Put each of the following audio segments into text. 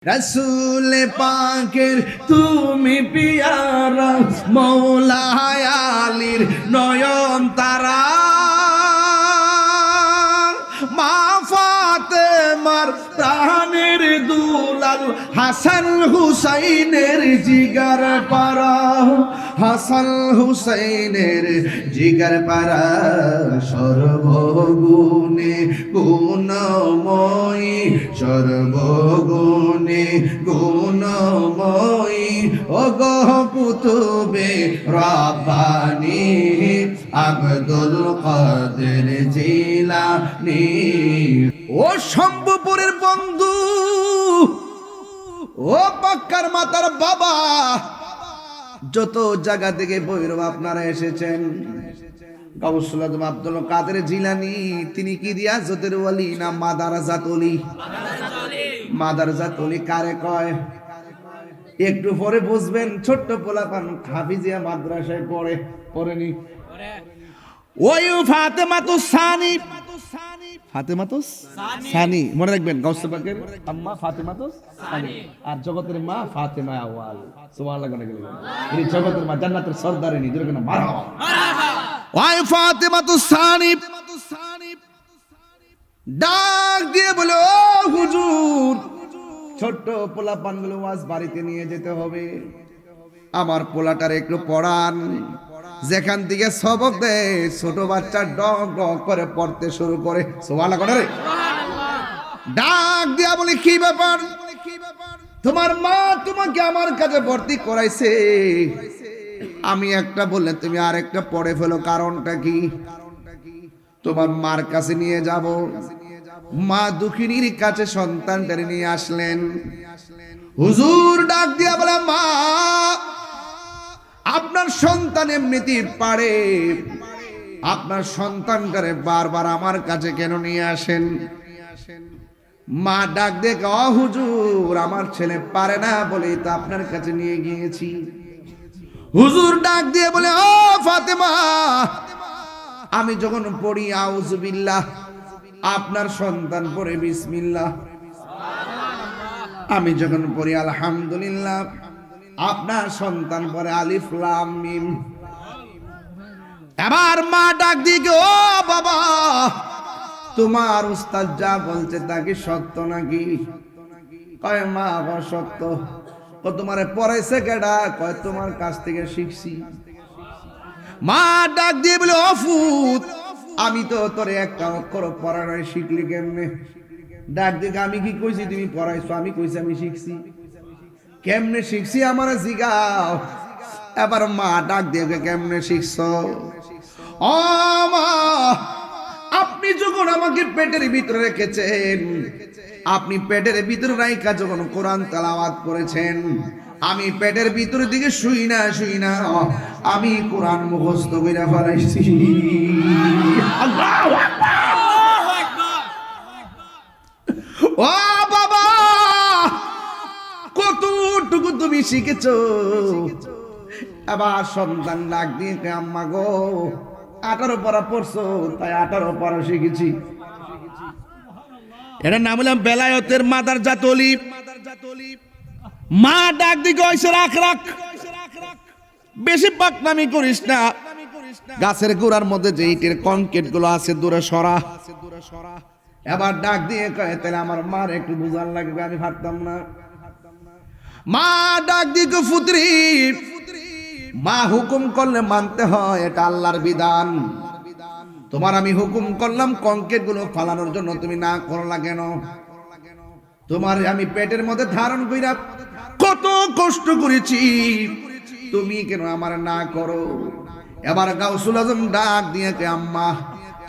रसूल पाकेर तुमी पियारा मौला आलीर नयन तारा मा फातेमार प्राणेर दुलाल हासान हुसैनेर जिगर पारा हासान हुसैनेर जिगर पारा सर्वगुणे गुणमयी सर्वगुणे गुणमयी ওগো কুতুবে রব্বানি আব্দুল কাদের জিলানী ও শম্ভুপুরের বন্ধু ও পাক্কার মাতার বাবা যত জায়গা থেকে ভৈরব আপনারা এসেছেন গাউসুল আজম আব্দুল কাদের জিলানী তিনি কি রিয়াজতের ওলি না মাদারাজাত ওলি মাদারাজাত ওলি কারে কয় একটু পরে বুঝবেন ছোট্ট পোলাপান হাফিজিয়া মাদ্রাসায় পড়েনি ওই ফাতেমাতুস সানি ফাতেমাতুস সানি মনে রাখবেন গাউস পাকের আম্মা ফাতেমাতুস সানি আর জগতের মা ফাতেমা আউয়াল সুবহানাল্লাহ গনে গেলেন এই জগতের মা জান্নাতের সরদারিনী যেরকম মারহাবা ওই ফাতেমাতুস সানি ডাক দিয়ে বলে ও হুজুর ছোট্ট পোলাপানগুলো আজ বাড়িতে নিয়ে যেতে হবে আমার পোলাটার একটু পড়ান যেখান থেকে সবক দেয় ছোট বাচ্চা ডগ ডগ করে পড়তে শুরু করে সুবহানাল্লাহ করে ডাক দিয়া বলি কি ব্যাপার তোমার মা তোমাকে আমার কাছে ভর্তি করাইছে আমি একটা বললে তুমি আরেকটা পড়ে ফেলো কারণটা কি তোমার মার কাছে নিয়ে যাব মা দুঃখিনীর কাছে সন্তানটারে নিয়ে আসলেন হুজুর ডাক দিয়া বলে মা আপনার সন্তান এমনিতেই পারে আপনার সন্তানটারে বারবার আমার কাছে কেন নিয়ে আসেন মা ডাক দিয়ে ও হুজুর আমার ছেলে পারে না বলেই তো আপনার কাছে নিয়ে গিয়েছি হুজুর ডাক দিয়ে বলে ও ফাতেমা আমি যখন পড়ি আউযু বিল্লাহ আপনার সন্তান পড়ে বিসমিল্লাহ আমি যখন পড়ি আলহামদুলিল্লাহ আপনার সন্তান পড়ে আলিফ লাম মিম এবার মা ডাক দিয়ে ও বাবা তোমার উস্তাদ যা বলছে তা কি সত্য নাকি কয় মা সত্য ও তোমারে পড়াইছে কেডা কয় তোমার কাছ থেকে শিখছি মা ডাক দিয়ে বলে ও ফুত আমি তো তোরে একটা অক্ষর পড়ানো শিখলি কেমনে ডাক দিকে আমি কি কইছি তুমি পড়াইছো আমি কইছি আমি শিখছি কেমনে শিখছি আমার জিগাও এবার মা ডাক দিয়ে কেমনে শিখছো ও মা আপনি যখন আমাকে পেটের ভিতরে রেখেছেন আপনি পেটের ভিতরে রাইখা যখন কোরআন তেলাওয়াত করেছেন আমি পেটের ভিতর দিকে শুই না আমি কোরআন মুখস্থ কইরা ফেলাইছি আল্লাহু আকবার ও বাবা কতটুকু তুমি শিখেছো আবার সন্তান ডাক দিয়ে আম্মা গো 18 পারা পড়ছো তাই 18 পারা শিখেছি এটার নাম হলো বেলায়েতের মাদারজাত ওলি মা ডাক দিকে ওইসে রাখ বেশি পাকনামি করিস না গাছের গোড়ার মধ্যে যে ইটের কনক্রিট গুলো আছে দূরে সরা এবার ডাক দিয়ে কয় তাহলে আমার মার একটু বুঝার লাগবে আমি পারতাম না মা ডাক দিকে ফুতরি মা হুকুম করলে মানতে হয় এটা আল্লাহর বিধান তোমার আমি হুকুম করলাম কনক্রিট গুলো ফালানোর জন্য তুমি না করলা কেন তোমার আমি পেটের মধ্যে ধারণ কইরা কত কষ্ট করেছি তুমি কেন আমার না করো এবার গাউসুল আজম ডাক দিয়ে কে আম্মা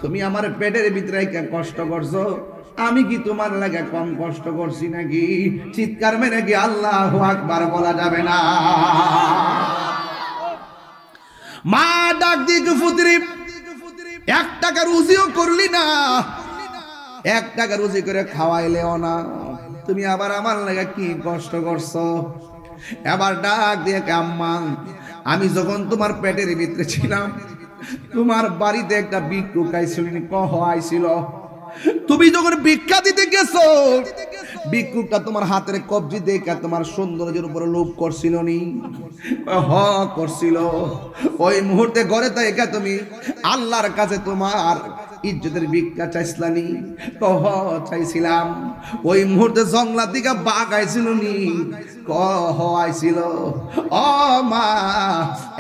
তুমি আমার পেটের ভিতরে কষ্ট করছো আমি কি তোমার লাগে কম কষ্ট করছি নাকি চিৎকার মেরে কি আল্লাহু আকবার বলা যাবে না মা ডাক দিয়ে ফুতরি 1 টাকা রুজিও করলি না 1 টাকা রুজি করে খাওয়াইলেও না তুমি আবার আমার লাগা কি কষ্ট করছো এবার ডাক দিয়ে আম্মা আমি যখন তোমার পেটের ভিতরে ছিলাম তোমার বাড়িতে একটা ভিক্ষুক আইছিল তুমি যখন ভিক্ষা দিতে গেছো, ভিক্ষুকটা তোমার হাতের কবজি দেখে তোমার সৌন্দর্যের উপরে লোভ করছিল নি? করছিল। ওই মুহূর্তে ঘরে থেকে তুমি আল্লাহর কাছে তোমার ইজ্জতের ভিক্ষা চাইছিলানি? চাইছিলাম। ওই মুহূর্তে জংলা দিকে বাঘ আইছিল নি? আইছিল। ও মা,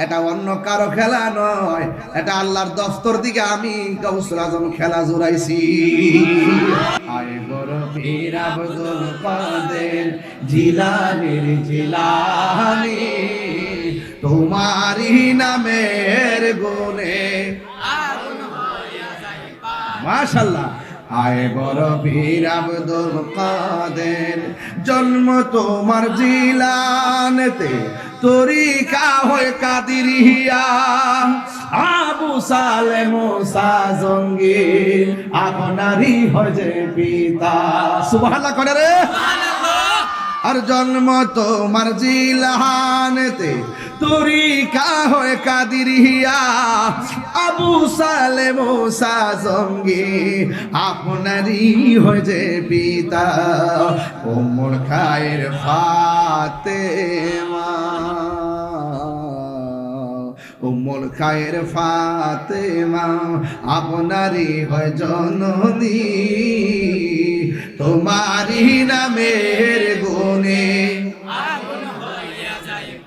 এটা অন্য কারো খেলা নয়, এটা আল্লাহর দফতর দিকে আমি গাউসুল আজম খেলা জোড়াইছি। আয় বড় পীর আব্দুল কাদের জিলানীর জিলানী, তোমারই নামের গুণে মাশাআল্লাহ। আয় বড় পীর আব্দুল কাদের, জন্ম তোমার জিলানেতে, তরিকা হয় কাদিরিয়া, আবু সালে মুসা জঙ্গি আপনারই হয় যে পিতা। সুবহানাল্লাহ করে রে। আর জন্ম তোমার জিলানেতে, তরিকা হয় কাদিরিয়া, আবু সালে মুসা জঙ্গি আপনারই হয় যে পিতা। উম্মুল খায়ের ফাতেমা, উম্মুল খায়ের ফাতেমা আপনারই হয় জননী, তোমারই নামের গুণে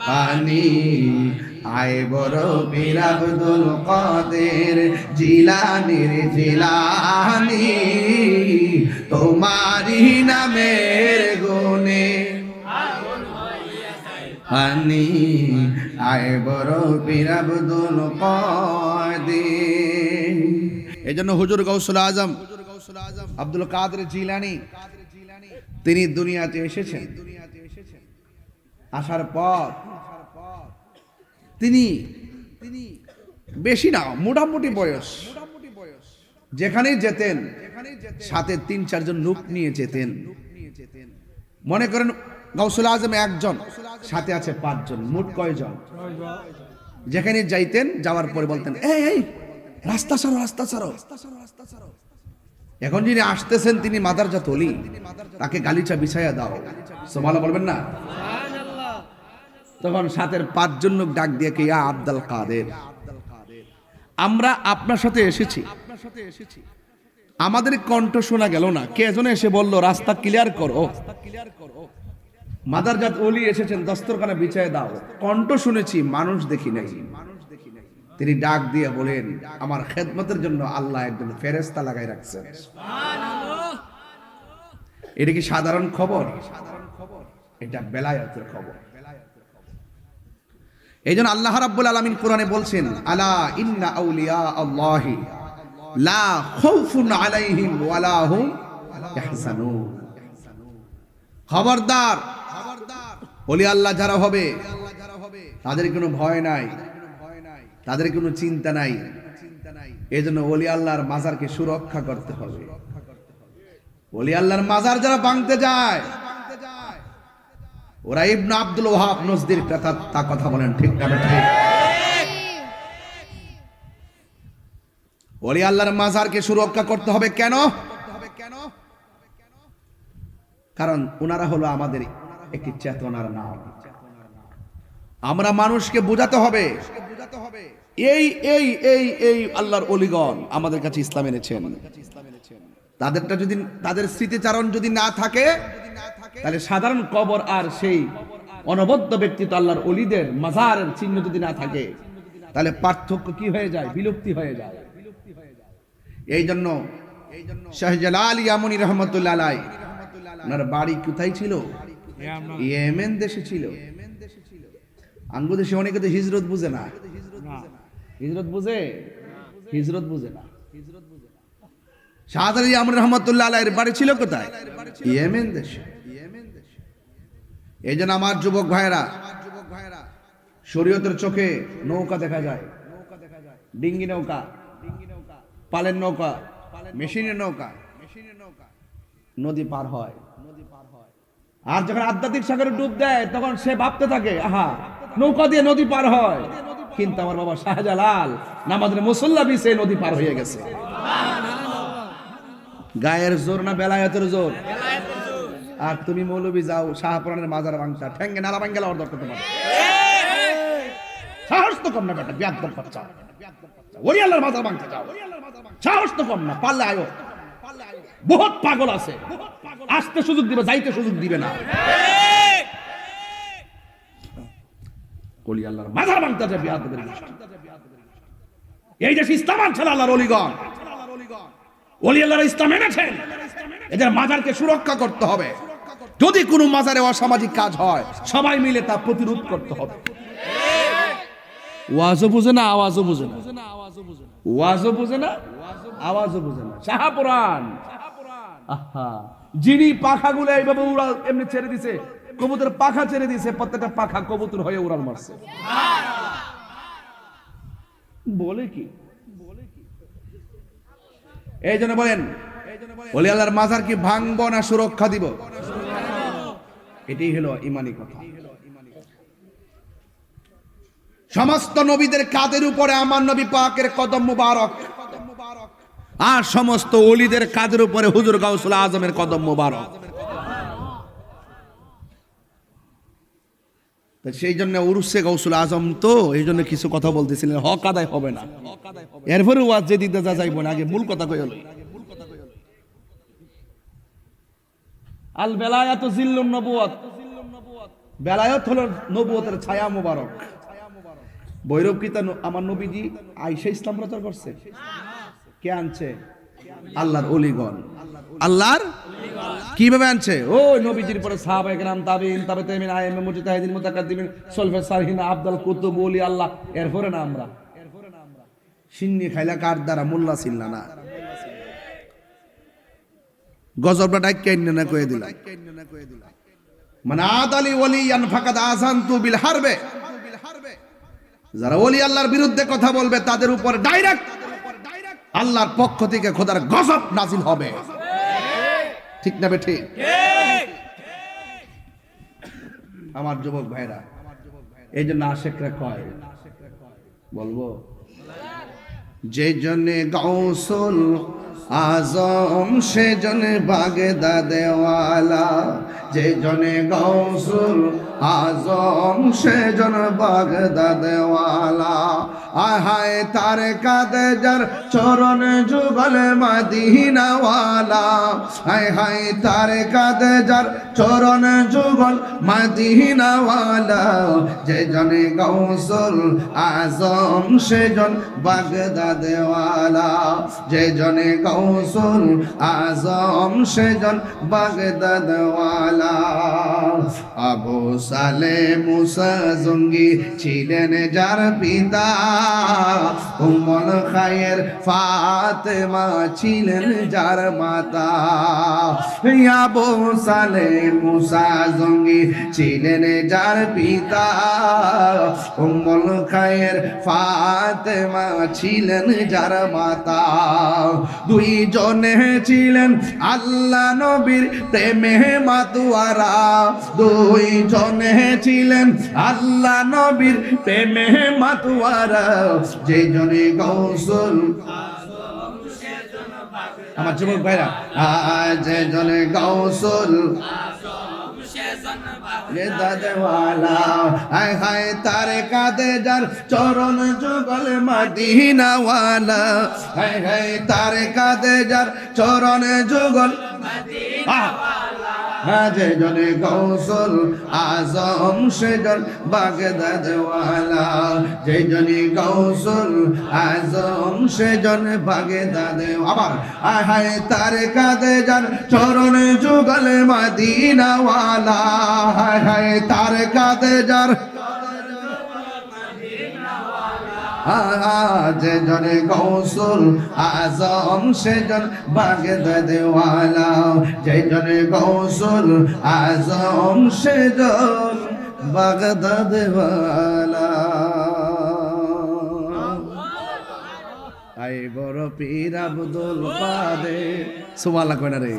পানি। আয় বড় পীর আব্দুল কাদের জিলানীর জিলানী, তোমারই নামের গুণে পানি। আয় বড় পীর আব্দুল কাদের। এই জন্য হুজুর গাউসুল আজম আব্দুল কাদের জিলানী তিনি দুনিয়াতে এসেছেন। আসার পর তিনি বেশি না, মোটামুটি বয়স, যেখানেই যেতেন সাথে 3-4 জন লোক নিয়ে যেতেন। মনে করেন গাউসুল আজম একজন, সাথে আছে 5 জন, মোট কয়জন? যেখানে যাইতেন, যাওয়ার পরে বলতেন এই রাস্তা ছাড়ো, রাস্তা ছাড়ো। এখন যিনি আসতেছেন তিনি মাদারজাত ওলি, তাকে গালিচা বিছাইয়া দাও। সুবহানাল্লাহ বলবেন না? তখন সাথের 5 জন লোক ডাক দিয়ে কে, ইয়া আব্দুল কাদের, আমরা আপনার সাথে এসেছি, আমাদের কণ্ঠ শোনা গেল না, কে যেন এসে বলল রাস্তা ক্লিয়ার করো। মাদারজাত ওলি এসেছেন, দস্তরখানা বিছাইয়া দাও। কণ্ঠ শুনেছি, মানুষ দেখি নাই। তিনি ডাক দিয়ে বলেন, আমার খেদমতের জন্য আল্লাহ একজন ফেরেশতা লাগাই রাখছেন। এটা কি সাধারণ খবর? এটা বেলায়েতের খবর। এই জন্য আল্লাহ রাব্বুল আলামিন কোরআনে বলছেন, আলা ইন্না আউলিয়া আল্লাহি লা খাউফুন আলাইহিম ওয়ালা হুম ইয়াহজানুন। খবরদার, ওলি আল্লাহ যারা হবে তাদের কোনো ভয় নাই, তাদের কোনো চিন্তা নাই। এই জন্য ওলি আল্লাহর মাজারকে সুরক্ষা করতে হবে। ওলি আল্লাহর মাজার যারা ভাঙতে যায়, ওরা ইবনে আব্দুল ওয়াহাব নজদির কথা বলেন, ঠিক না ঠিক? ওলি আল্লাহর মাজারকে সুরক্ষা করতে হবে কেন? কারণ ওনারা হলো আমাদের একটি চেতনার নাম। আমরা মানুষকে বোঝাতে হবে এই এই এই এই আল্লাহর ওলিগণ আমাদের কাছে ইসলাম এনেছেন। তাদেরটা যদি, তাদের স্মৃতিচারণ যদি না থাকে, তাহলে সাধারণ কবর আর সেই অনবদ্য ব্যক্তিত্ব আল্লাহর ওলিদের মাজারের চিহ্ন যদি না থাকে, তাহলে পার্থক্য কি হয়ে যায়? বিলুপ্তি হয়ে যায়। এই জন্য শাহ জালাল ইয়ামুনি রহমতুল্লাহ আলাইহি, ওনার বাড়ি কোথায় ছিল? ইয়েমেন দেশে ছিল। আঙ্গু দেশে অনেকে তো হিজরত বুঝে না। হিজরত বুঝে? হিজরত বুঝে না। শাহ জালাল ইয়ামুনি রহমতুল্লাহ আলাইহির বাড়ি ছিল কোথায়? ইয়েমেন দেশে। এই জন্য আমার যুবক ভাইয়েরা, শরীয়তের চোখে নৌকা দেখা যায়, ডিঙ্গি নৌকা, পালের নৌকা, মেশিনের নৌকা, নদী পার হয়। আর যখন আধ্যাত্মিক সাগরে ডুব দেয়, তখন সে ভাবতে থাকে, আহা নৌকা দিয়ে নদী পার হয়, কিন্তু আমার বাবা শাহজালাল নামাজের মুসল্লা বিছে নদী পার হয়ে গেছে। গায়ের জোর না বেলায়েতের জোর? আর তুমি মৌলবি যাও শাহপুরানের মাজার ভাঙতা, ঠেঙ্গে নালা ভাঙ্গে লাওয়ার দরকার তোমার। সাহস তো কম না বেটা, বিয়াদব বাচ্চা। ওলি আল্লাহর মাজার ভাঙতে যাও, সাহস তো কম না। পারলে আয়ো, বহুত পাগল আছে, আসতে সুযোগ দিবে, যাইতে সুযোগ দিবে না। ওলি আল্লাহর মাজার ভাঙতে যায় বিয়াদবের। এই দেশে ইসলাম আনছে আল্লাহর ওলিগণ, ওলি আল্লাহর ইসলাম এনেছেন। এদের মাজারকে সুরক্ষা করতে হবে। যদি কোনো মাজারে অসামাজিক কাজ হয়, সবাই মিলে তা প্রতিরোধ করতে হবে। ওয়াজও বুঝে না, আওয়াজও বুঝে না, ওয়াজও বুঝে না, আওয়াজও বুঝে না। শাহপুরান আহা, যিনি পাখাগুলো এইভাবে উড়াল এমনি ছেড়ে দিছে, কবুতর পাখা ছেড়ে দিছে, প্রত্যেকটা পাখা কবুতর হয়ে উড়াল মারছে। বলে কি? এই জন্য বলেন ওলি আল্লাহর মাজার কি ভাঙবো না সুরক্ষা দিব? এটাই হলো ইমানি কথা। সমস্ত নবীদের কাদের উপরে আমার নবী পাকের কদম মুবারক, আর সমস্ত ওলিদের কাদের উপরে হুজুর গাউসুল আজমের কদম মুবারক। সেই জন্য উরুসে গাউসুল আজম তো এই জন্য কিছু কথা বলতেছিলেন, হক আদায় হবে না। এরপরে ওয়াজ যে দিতে যা যাইব না, আগে মূল কথা কই হলো। আল বেলায়াত জিল্লুন নবুয়ত, বেলায়াত হলো নবুয়তের ছায়া মুবারক। ভৈরব কি তা আমার নবীজি আয়েশা ইসলাম প্রচার করছে? কে আনছে? আল্লাহর ওলিগণ। আল্লাহর কিভাবে আনছে? ও নবীজির পরে সাহাবায়ে কেরাম, তাবিঈন, তাবিঈন, আইম্মা, মুজতাহিদিন, মুতাকাদ্দিমিন, সলফে সালিহিন, আব্দুল কুতুব, ওলি আল্লাহ। এরপরে না আমরা সিন্নি খাইলা কার দ্বারা মোল্লা ছিল্লা না, গজবটা ডাইক্কা না কয়ে দিলাম। মানে আদালি ওলিয়ান ফাকাদ আযানতু বিল হারবে। যারা ওলি আল্লাহর বিরুদ্ধে কথা বলবে তাদের উপর ডাইরেক্ট আল্লাহর পক্ষ থেকে খোদার গজব নাজিল হবে। ঠিক না বেঠিক? আমার যুবক ভাইরা, এই জন্য আশেকরা কয়, বলবো যে জনে গাউসুল আজম সে জনে বাগদাদেওয়ালা, যে জনে গাউসুল আজম সে জন বাগদাদেওয়ালা। আয় হায় তার কাদে যার চরণ যুগল মদিনাওয়ালা, আয় হায় তার কাদে যার চরণ যুগল মদিনাওয়ালা। যে জনে গাউসুল আজম সে জন বাগদাদেওয়ালা, যে জনে গাউসুল আজম সে জন বাগদাদেওয়ালা। আবু সালে মুসা জঙ্গি ছিলেন যার পিতা, উম্মুল খায়ের ফাতেমা ছিলেন যার মাতা। আবু সালে মুসা জঙ্গি ছিলেন যার পিতা, উম্মুল খায়ের ফাতেমা ছিলেন যার মাতা। দুইজনে ছিলেন আল্লাহ নবীর প্রেমে মাতুয়ারা, দুইজনে ছিলেন আল্লাহ নবীর প্রেমে মাতুয়ারা। যে জনে গাউসুল, আমার যুবক ভাইরা, যে জনে গাউসুল দাদেওয়ালা, হায় হায় তার কাদে যার চরণ যুগল মদিনাওয়ালা, হায় হায় তার কাদে যার চরণ যুগল মদিনাওয়ালা। যে জনে গাউসুল আজম সে জন বাগদাদেওয়ালা, যে জনে গাউসুল আজম সে জন বাগদাদেওয়ালা। আবার হায় হায় তার কাদে যার চরণ যুগল মদিনাওয়ালা, হায় হায় তার কাদে যার যে জনে গাউসুল আজম সে জন বাগদাদেওয়ালা, যে জনে গাউসুল আজম সে জন বাগদাদেওয়ালা। আই বড় পীর আব্দুল কাদের, সুবহানাল্লাহ কয় না রে?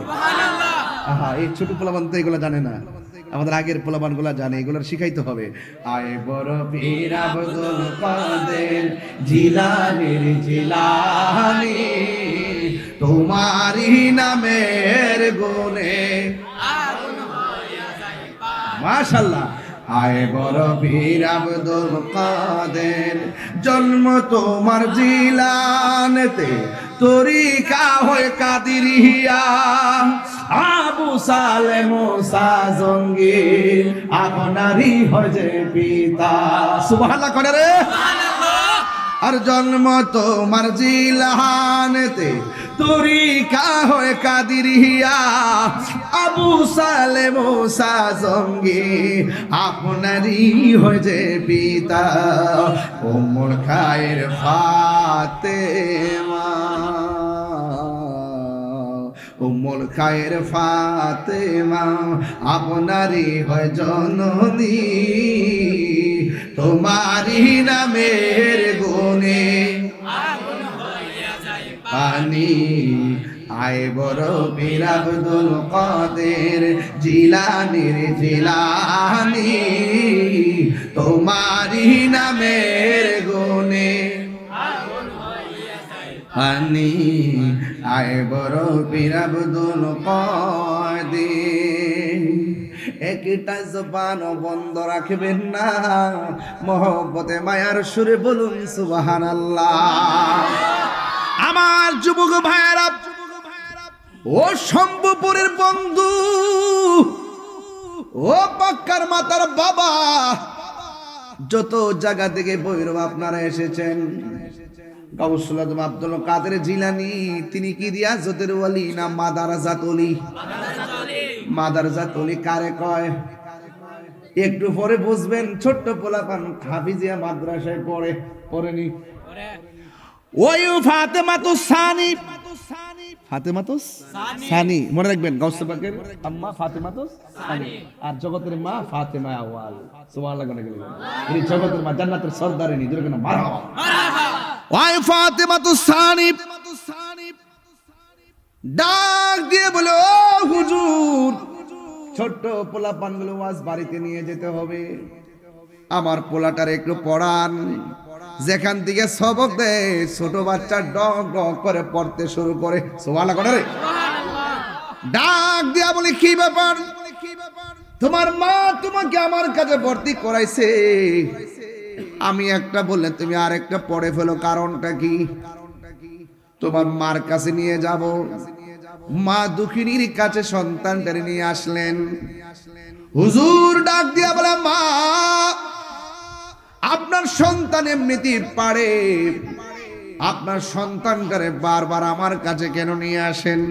আহা, এই ছোট পোলাপান তো এগুলো জানে না, আমাদের আগের পোলাপান গুলা জানে, এগুলো শিখাইতে হবে। আয় বড় পীর আব্দুল কাদের জিলানীর জিলানী, তোমারি নামের গুণে মাশাআল্লাহ আয় বড় পীর আব্দুল কাদের জন্ম তোমার জিলানেতে তরিকা হয় কাদিরিয়া আবু সালে মুসা জঙ্গি আপনারই হয় যে পিতা সুবহানাল্লাহ করে রে আর জন্ম তোমার জিলানেতে তরিকা হয় কাদিরিয়া আবু সালে মুসা জঙ্গি আপনারই হয় যে পিতা উম্মুল খায়ের ফাতেমা উম্মুল খায়ের ফাতেমা আপনারই হয় জননী তোমারই নামের গুণে পানি আয় বড় পীর আব্দুল কাদের জিলানির জিলানি তোমারই নামের গুণে পানি আয় বড় পীর আব্দুল কাদের একটা জবান বন্ধ রাখবেন না মহব্বতে মায়ার সুরে বলুন সুবহানাল্লাহ আমার যুবক ভাইরা ও শম্ভুপুরের বন্ধু ও পাক্কার মাতার বাবা যত জায়গা থেকে ভৈরব আপনারা এসেছেন গাউসুল আজম আব্দুল কাদের জিলানী তিনি কি রিয়াজতের ওয়ালি না মাদারাজাত ওলি মাদারাজাত ওলি কারে কয় একটু পরে বুঝবেন ছোট্ট পোলাপান হাফিজিয়া মাদ্রাসায় পড়েনি ওই ফাতেমাতুস সানি ফাতেমাতুস সানি মনে রাখবেন গাউস পাকের আম্মা ফাতেমাতুস সানি আর জগতের মা ফাতেমা আওয়াল সুবহানাল্লাহ গনে গেলেন এই জগতের মা জান্নাতের সরদারিনী জোরে কেন মারহাবা ওই ফাতেমাতুস সানি ডাক দিয়ে বলে ও হুজুর ছোট্ট পোলাপানগুলো ওয়াজ বাড়িতে নিয়ে যেতে হবে আমার পোলাটার একটু পড়ান যেখান থেকে সবক দেয় ছোট বাচ্চা ডগ ডগ করে পড়তে শুরু করে সুবহানাল্লাহ করে ডাক দিয়া বলি কি ব্যাপার তোমার মা তোমাকে আমার কাছে ভর্তি করাইছে আমি একটা বললে তুমি আরেকটা পড়ে ফেলো কারণটা কি তোমার মার কাছে নিয়ে যাব মা দুঃখিনীর কাছে সন্তানটারে নিয়ে আসলেন হুজুর ডাক দিয়া বলে মা আপনার সন্তান এমনিতে পারে আপনার সন্তানটারে বারবার আমার কাছে কেন নিয়ে আসেন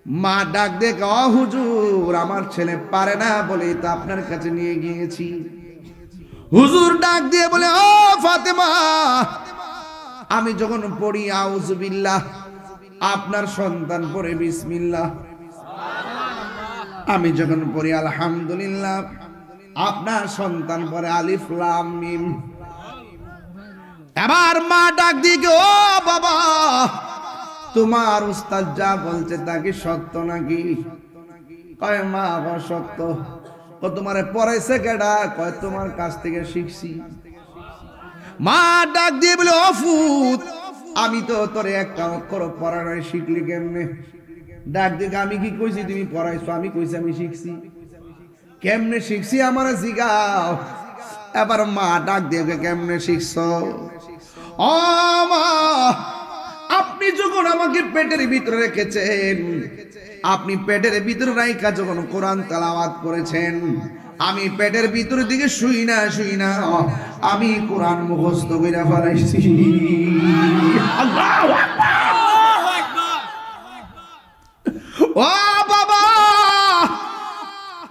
মা ডাক দিয়ে হুজুর আমার ছেলে পারে না বলেই তো আপনার কাছে নিয়ে গিয়েছি হুজুর ডাক দিয়ে বলে ও ফাতেমা আমি যখন পড়ি আউযু বিল্লাহ আপনার সন্তান পড়ে বিসমিল্লাহ আমি যখন পড়ি আলহামদুলিল্লাহ আপনার সন্তান পড়ে আলিফ লাম মিম এবার মা ডাক দিয়ে ও বাবা তোমার উস্তাদ যা বলছে তা কি সত্য নাকি কয় মা সত্য ও তোমারে পড়াইছে কেডা কয় তোমার কাছ থেকে শিখছি মা ডাক দিয়ে বলে অফুত আমি তো তোরে একটা অক্ষর পড়ানোর শিখলি কেমনে ডাক দিয়ে আমি কি কইছি তুমি পড়াইছো আমি কইছি আমি শিখছি কেমনে শিখছি আমার জিগাও এবার মা ডাক দিয়ে কেমনে শিখছো ও মা আপনি যখন আমাকে পেটের ভিতরে রেখেছেন আপনি পেটের ভিতরে রাইখা যখন কোরআন তেলাওয়াত করেছেন আমি পেটের ভিতর দিকে শুই না আমি কোরআন মুখস্থ কইরা ফেলাইছি আল্লাহু আকবার ও বাবা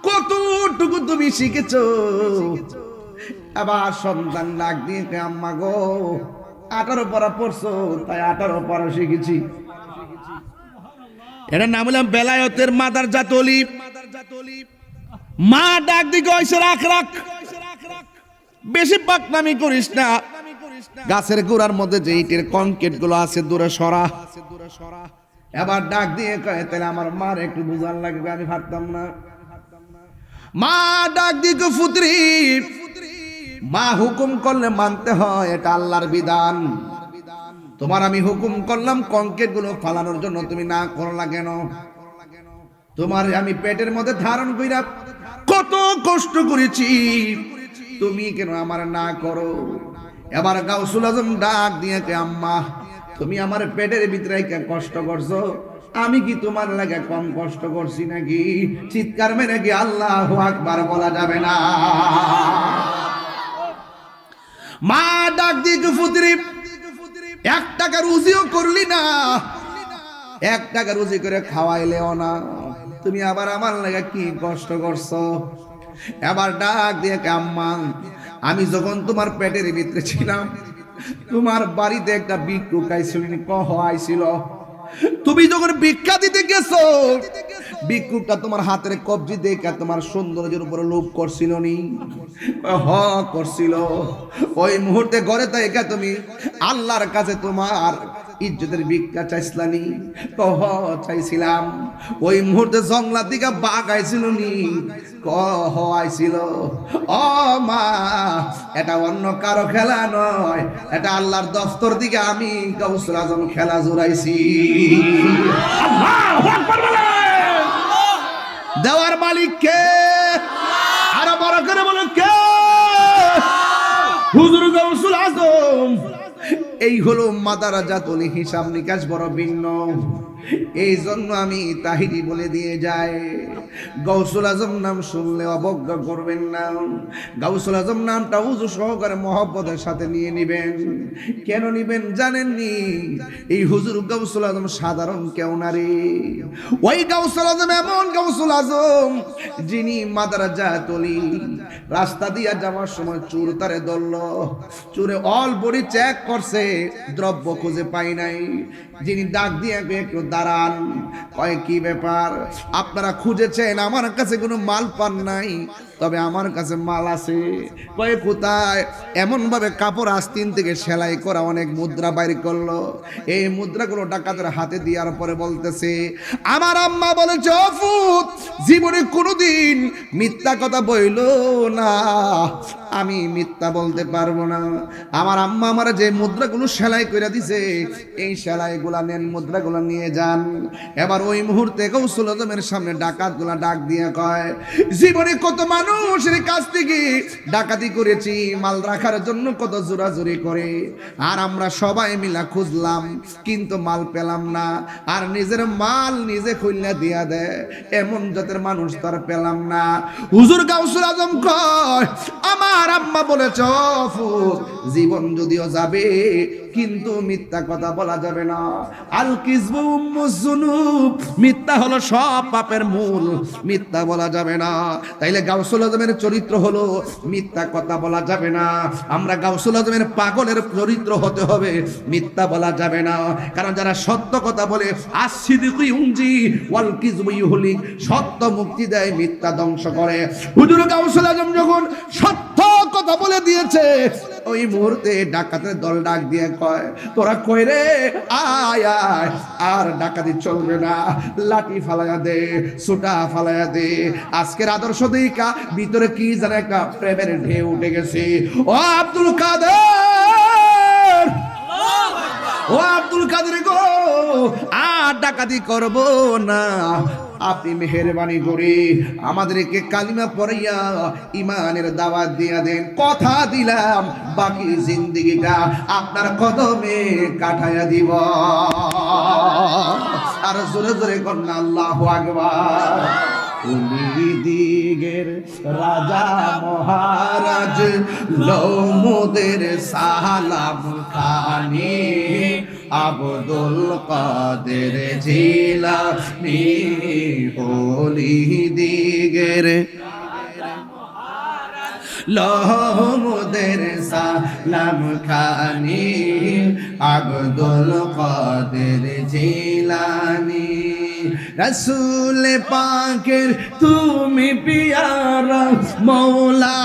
কতটুকু তুমি শিখেছো আবার সন্তান ডাক দিয়ে আম্মা গো 18 পারা পড়ছো তাই 18 পারা শিখেছি এটার নাম হলাম বেলায়েতের মাদারজাত ওলি মা ডাক দিকে হইছে রাখ বেশি পাকনামি করিস না গাছের গোড়ার মধ্যে যে ইটের কনক্রিট গুলো আছে দূরে সরা এবার ডাক দিয়ে কয় তাহলে আমার মার একটু বুঝার লাগবে আমি পারতাম না মা ডাক দিকে ফুতরি মা হুকুম করলে মানতে হয় এটা আল্লাহর বিধান তোমার আমি হুকুম করলাম কংক্রিট গুলো ফালানোর জন্য, তুমি না করলা কেন? তোমার আমি পেটের মধ্যে ধারণ কইরা কত কষ্ট করেছি, তুমি কেন আমার না করো? এবার গাউসুল আজম ডাক দিয়ে কে, আম্মা তুমি আমার পেটের ভিতরে কষ্ট করছো, আমি কি তোমার লাগে কম কষ্ট করছি নাকি? চিৎকার মেরে কি আল্লাহু আকবার বলা যাবে না? মা ডাক দিয়ে ফুতরি, 1 টাকা রুজিও করলি না, 1 টাকা রুজি করে খাওয়াইলেও না, তুমি আবার আমার লাগে কি কষ্ট করছো? এবার ডাক দিয়ে কে, আম্মা আমি যখন তোমার পেটের ভিতরে ছিলাম, তোমার বাড়িতে একটা ভিক্ষুক আইছিল, আইছিল, তুমি যখন ভিক্ষা দিতে গেছো, ভিক্ষুকটা তোমার হাতের কবজি দেখে তোমার সৌন্দর্যের উপরে লোভ করছিল নি? করছিল। ওই মুহূর্তে ঘরে থেকে তুমি আল্লাহর কাছে তোমার ইজ্জতের ভিক্ষা চাইছিলানি? চাইছিলাম। ওই মুহূর্তে জংলা দিকে বাঘ আইছিল নি? আইছিল। ও মা, এটা অন্য কারো খেলা নয়, এটা আল্লাহর দফতর দিকে আমি গাউসুল আজম খেলা জুড়াইছি। দেওয়ার মালিক কে? আরো বড় করে বলো কে? হুজুর গাউসুল আজম। এই হলো মাদারাজাতুল হিসাব নিকাশ বড় ভিন্ন। এই জন্য আমি তাহিরি বলে দিয়ে যাই, গাউসুল আজম নাম শুনলে অবজ্ঞা করবেন না। গাউসুল আজম নামটা উজু সহকারে মহব্বতের সাথে নিয়ে নিবেন। কেন নিবেন জানেননি? এই হুজুর গাউসুল আজম সাধারণ কেউ না রে। ওই গাউসুল আজম এমন গাউসুল আজম যিনি মাদারাজাতুল রাস্তা দিয়া যাওয়ার সময় চোর তারে ধরল, চোরে অল বডি চেক করছে, দ্রব্য খুঁজে পাই নাই। যিনি ডাক দিয়ে একটু দাঁড়ান, কয় কি ব্যাপার, আপনারা খুঁজেছেন, আমার কাছে কোনো মাল পান নাই, তবে আমার কাছে মাল আছে। কয় কোথায়? এমন ভাবে কাপড় আস্তিন থেকে সেলাই করা অনেক মুদ্রা বাইর করলো। এই মুদ্রাগুলো ডাকাতের হাতে দেওয়ার পরে বলতেছে, আমার আম্মা বলেছে অফুত জীবনে কোনোদিন মিথ্যা কথা বইল না, আমি মিথ্যা বলতে পারবো না। আমার আম্মা আমার যে মুদ্রাগুলো সেলাই করে দিছে, এই সেলাইগুলা নেন, মুদ্রাগুলো নিয়ে যান। এবার ওই মুহূর্তে গাউসুল আজমের সামনে ডাকাতগুলা ডাক দিয়ে কয়, জীবনে কত মানুষের কাছ থেকে ডাকাতি করেছি, মাল রাখার জন্য কত জোরাজুরি করে, আর আমরা সবাই মিলা খুঁজলাম কিন্তু মাল পেলাম না, আর নিজের মাল নিজে খুলনা দিয়া দেয়, এমন জাতের মানুষ তার পেলাম না। হুজুর গাউসুল আজম কয়, আমার আম্মা বলেছ জীবন যদিও যাবে কিন্তু মিথ্যা কথা বলা যাবে না। আল কিযবু উম্মুজ যুনুব, মিথ্যা হলো সব পাপের মূল, মিথ্যা বলা যাবে না। তাইলে গাউসুল আজমের চরিত্র হলো মিথ্যা কথা বলা যাবে না। আমরা গাউসুল আজমের পাগলের চরিত্র হতে হবে, মিথ্যা বলা যাবে না। কারণ যারা সত্য কথা বলে, আসিদিকু ইউনজি ওয়াল কিযবু ইউহলিক, সত্য মুক্তি দেয়, মিথ্যা ধ্বংস করে। হুজুর গাউসুল আজম যখন সত্য কথা বলে দিয়েছে, ওই মুহূর্তে ডাকাতের দল ডাক দিয়ে কয়, তোরা কই রে, আয় আয়, আর ডাকাতি চলবে না, লাঠি ফালাইয়া দে, সুটা ফালাইয়া দে। আজকের আদর্শ দিকা ভিতরে কি জানে একটা প্রেমের ঢেউ উঠে গেছে। ও আব্দুল কাদের, ও আব্দুল কাদের গো, আর ডাকাতি করব না, আপনি মেহেরবানি করে আমাদেরকে কালিমা পড়াইয়া ইমানের দাওয়াত দিয়া দেন। কথা দিলাম বাকি জিন্দেগিটা আপনার কদমে কাটাইয়া দিব। আর জোরে জোরে কন্যা আল্লাহু আকবার। তুমি দিগের রাজা মহারাজ লৌমুদের সালাম খানি, আব্দুল কাদের জিলানী ওলি দিগের লৌমুদের সালাম খানি, আব্দুল কাদের জিলানী। রসুল পাকের তুমি পিয়ারা, মৌলা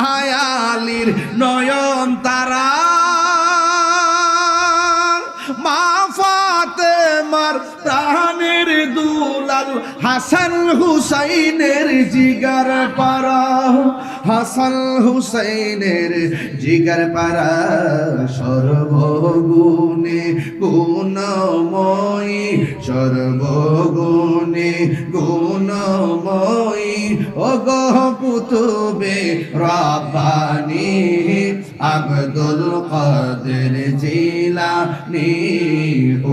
আলীর নয়ন তারা, মা ফাতেমার প্রাণের দুলাল, হাসান হুসাইনের জিগার পারা, হাসান হুসাইনের জিগার পারা সর্বগুণে গুণময়ী সর্বগুণে গুণময়ী ওগো কুতুবে রব্বানি আব্দুল কাদের জিলানী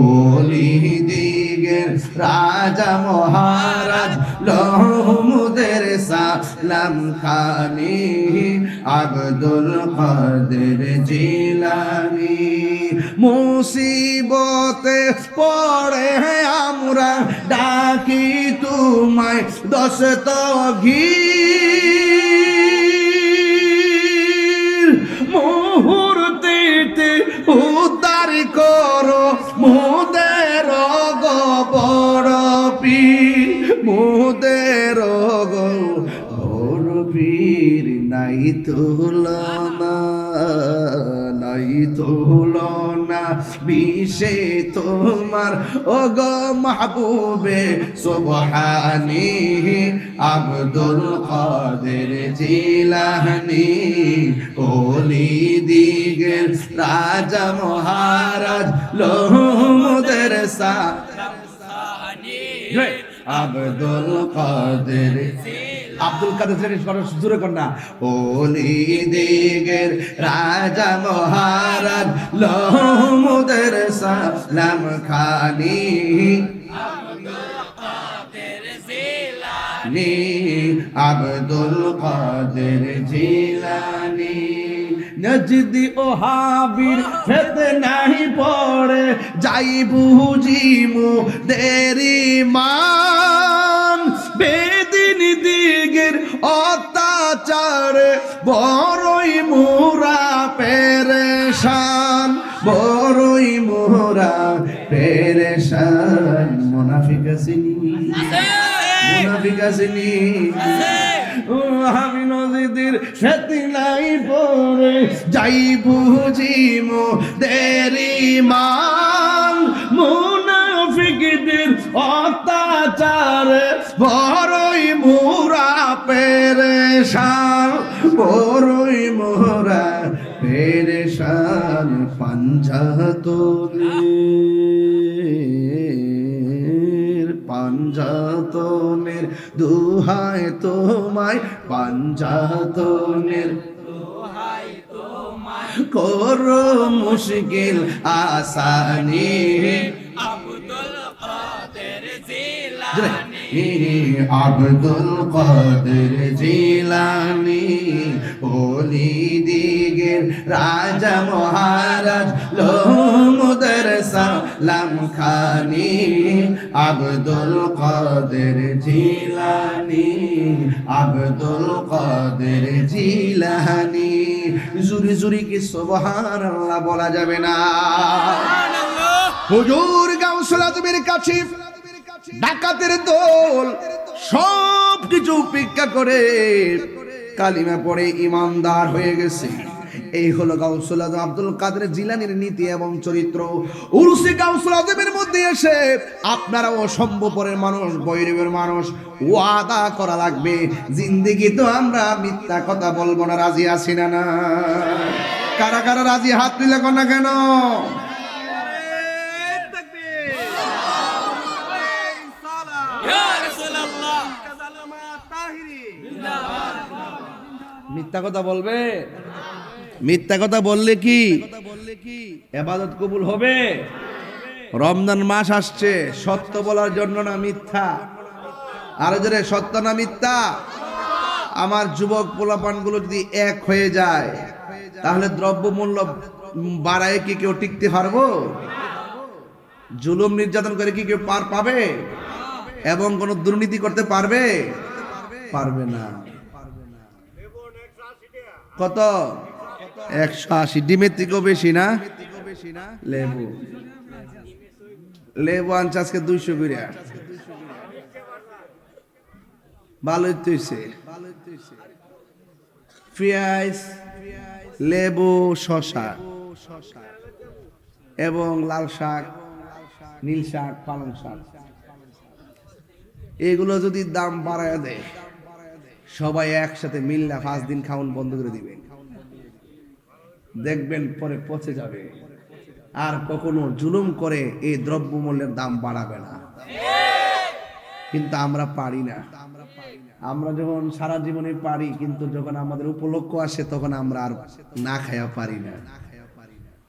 ওলি দিগের রাজা মহারাজ লহমুদের সালাম খানি আব্দুল কাদের জিলানী মুসিবতে পড়ে আমরা ডাকি তোমায় দস্তগীর মুহূর্তেতে উদ্ধার করো মোদের গো বড় পীর মোদের গো বড় পীর নাই তুলনা নাই তুলনা বিষে তোমার ওগো মাহবুবে সুবহানি আব্দুল কাদের জিলানী ওলি দিগের রাজা মহারাজ লহমুদের আব্দুল কাদের আব্দুল কাদের জোরে কর না ওলি দিগের রাজা মহারাজ লহমুদের সালাম খানি আব্দুল কাদের জিলানী নজদি ও হাবির ফিতনায় পড়ে যাই বুঝিমু দেরি মান বেদিন দিগের অত্যাচারে বড়ই মোরা পেরেশান বড়ই মোরা পেরেশান মুনাফিক আসেনি মুনাফিক আসেনি আমি নদীর ফিতনায় পড়ে যাই বুঝিমু দেরি মান মুনাফিকদের অত্যাচারে বড়ই মোরা পেরেশান বড়ই মোরা পেরেশান পাঞ্জাতনের দুহায় তোমায় পাঞ্জাতনের করো মুশকিল আসানি আব্দুল কাদের জিলানী আব্দুল কাদের জিলানী ওলি দিগের রাজা মহারাজ লহমুদের সালাম খানি আব্দুল কাদের জিলানী আব্দুল কাদের জিলানী জুরি জুরি কি সুবহানাল্লাহ বলা যাবে না হুজুর গাউসুল আজমের কাছে ডাকাতের দল সব কিছু উপেক্ষা করে কালিমা পড়ে ইমানদার হয়ে গেছে এই হলো গাউসুল আজম আব্দুল কাদের জিলানীর নীতি এবং চরিত্র উরুসে গাউসুল আজমের মধ্যে এসে আপনারা অসম্ভবের মানুষ বৈরবের মানুষ ওয়াদা করা লাগবে জিন্দেগি তো আমরা মিথ্যা কথা বলবো না রাজি আছি না না কারা কারা রাজি হাত তুলে না কেন মিথ্যা কথা বলবে মিথ্যা কথা বললে কি ইবাদত কবুল হবে রমজান মাস আসছে সত্য বলার জন্য না মিথ্যা আর জোরে সত্য না মিথ্যা আমার যুবক পোলাপানগুলো যদি এক হয়ে যায় তাহলে দ্রব্যমূল্য বাড়ায় কি কেউ টিকতে পারবো জুলুম নির্যাতন করে কি কেউ পার পাবে এবং কোন দুর্নীতি করতে পারবে পারবে না কত 180 ডিমের থেকেও বেশি না লেবু লেবু আনছে আজকে 200 করে ভালোই হইছে পেঁয়াজ লেবু শসা এবং লাল শাক নীল শাক পালং শাক এগুলো যদি দাম বাড়ায় দেয় সবাই একসাথে মিল্লা 5 দিন খাওন বন্ধ করে দিবে, দেখবেন পরে পচে যাবে। আর কখনো জুলুম করে এই দ্রব্যমূল্যের দাম বাড়াবে না। কিন্তু আমরা পারি না। আমরা যখন সারা জীবনে পারি, কিন্তু যখন আমাদের উপলক্ষ আসে তখন আমরা আর না খায়া পারি না।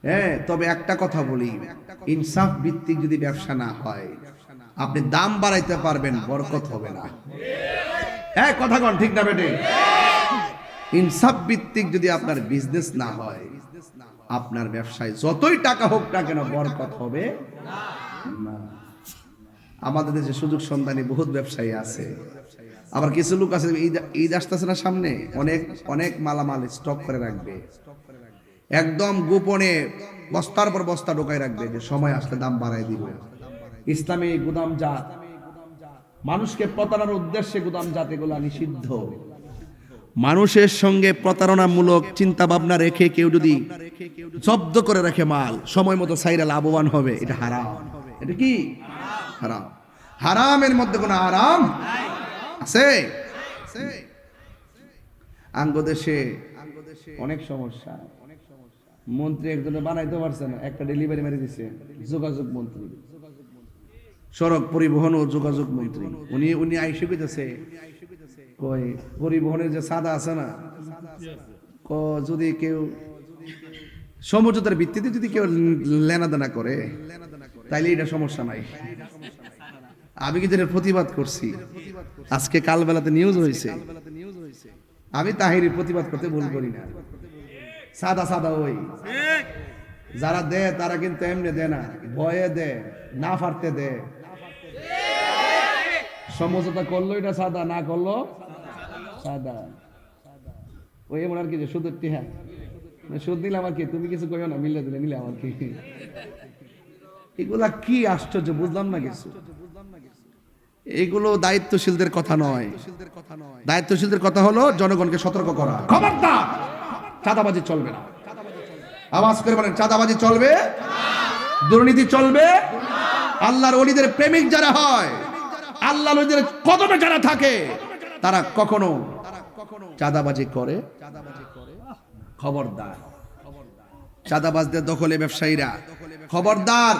হ্যাঁ, তবে একটা কথা বলি, ইনসাফ ভিত্তিক যদি ব্যবসা না হয়, আপনি দাম বাড়াইতে পারবেন, বরকত হবে না। হ্যাঁ, কথা কন ঠিক না বেটে? ইনসাফ ভিত্তিক যদি আপনার বিজনেস না হয়, আপনার ব্যবসায় যতই টাকা হোক না কেন বরকত হবে না। আমাদের দেশে সুযোগ সন্ধানী বহুত ব্যবসায়ী আছে, আবার কিছু লোক আছে ঈদ আসতেছে না সামনে, অনেক অনেক মালামাল স্টক করে রাখবে, একদম গোপনে বস্তার পর বস্তা ঢোকাই রাখবে, যে সময় আসলে দাম বাড়াই দিব। ইসলামী গুদামজাত, মানুষকে প্রতারণার উদ্দেশ্যে গুদামজাত এগুলা নিষিদ্ধ। মানুষের সঙ্গে প্রতারণামূলক চিন্তা ভাবনা রেখে কেউ যদি জব্দ করে রাখে মাল, সময় মতো সাইরা লাভবান হবে, এটা হারাম। এটা কি হারাম? হারামের মধ্যে কোনো আরাম আছে? আঙ্গদেশে অনেক সমস্যা, মন্ত্রী একজনে বানাইতে পারছে না, একটা ডেলিভারি মেরে দিছে, যোগাযোগ মন্ত্রী, সড়ক পরিবহন ও যোগাযোগ মন্ত্রী। উনি আইসে কইতেছে, কই পরিবহনের যে সাদা আছে না, যদি কেউ সমঝোতার ভিত্তিতে যদি কেউ লেনাদেনা করে তাইলে এটা সমস্যা নাই। আমি কিন্তু এর প্রতিবাদ করছি, আজকে কালবেলাতে নিউজ হয়েছে। আমি তাহিরির প্রতিবাদ করতে ভুল করি না। সাদা সাদা ওই যারা দেয় তারা কিন্তু এমনি দেয় না, ভয়ে দেয়, না ফাটতে দেয়। সমঝোতা করলো এটা সাদা, না করলো সাদা। ওই এমন আর কি, যে সুদের টিহা সুদ নিলে আমার কি, তুমি কিছু কইও না, মিলে দিলে নিলে আমার কি। এগুলা কি আশ্চর্য, বুঝলাম না কিছু। এগুলো দায়িত্বশীলদের কথা নয়। দায়িত্বশীলদের কথা হলো জনগণকে সতর্ক করা, খবরদার চাঁদাবাজি চলবে না। আওয়াজ করে বলেন, চাঁদাবাজি চলবে, দুর্নীতি চলবে। আল্লাহর ওলিদের প্রেমিক যারা হয়, আল্লাহর ওলিদের কদমে যারা থাকে, তারা কখনো চাঁদাবাজি করে? খবরদার। চাঁদাবাজদের দখলে ব্যবসায়ীরা, খবরদার,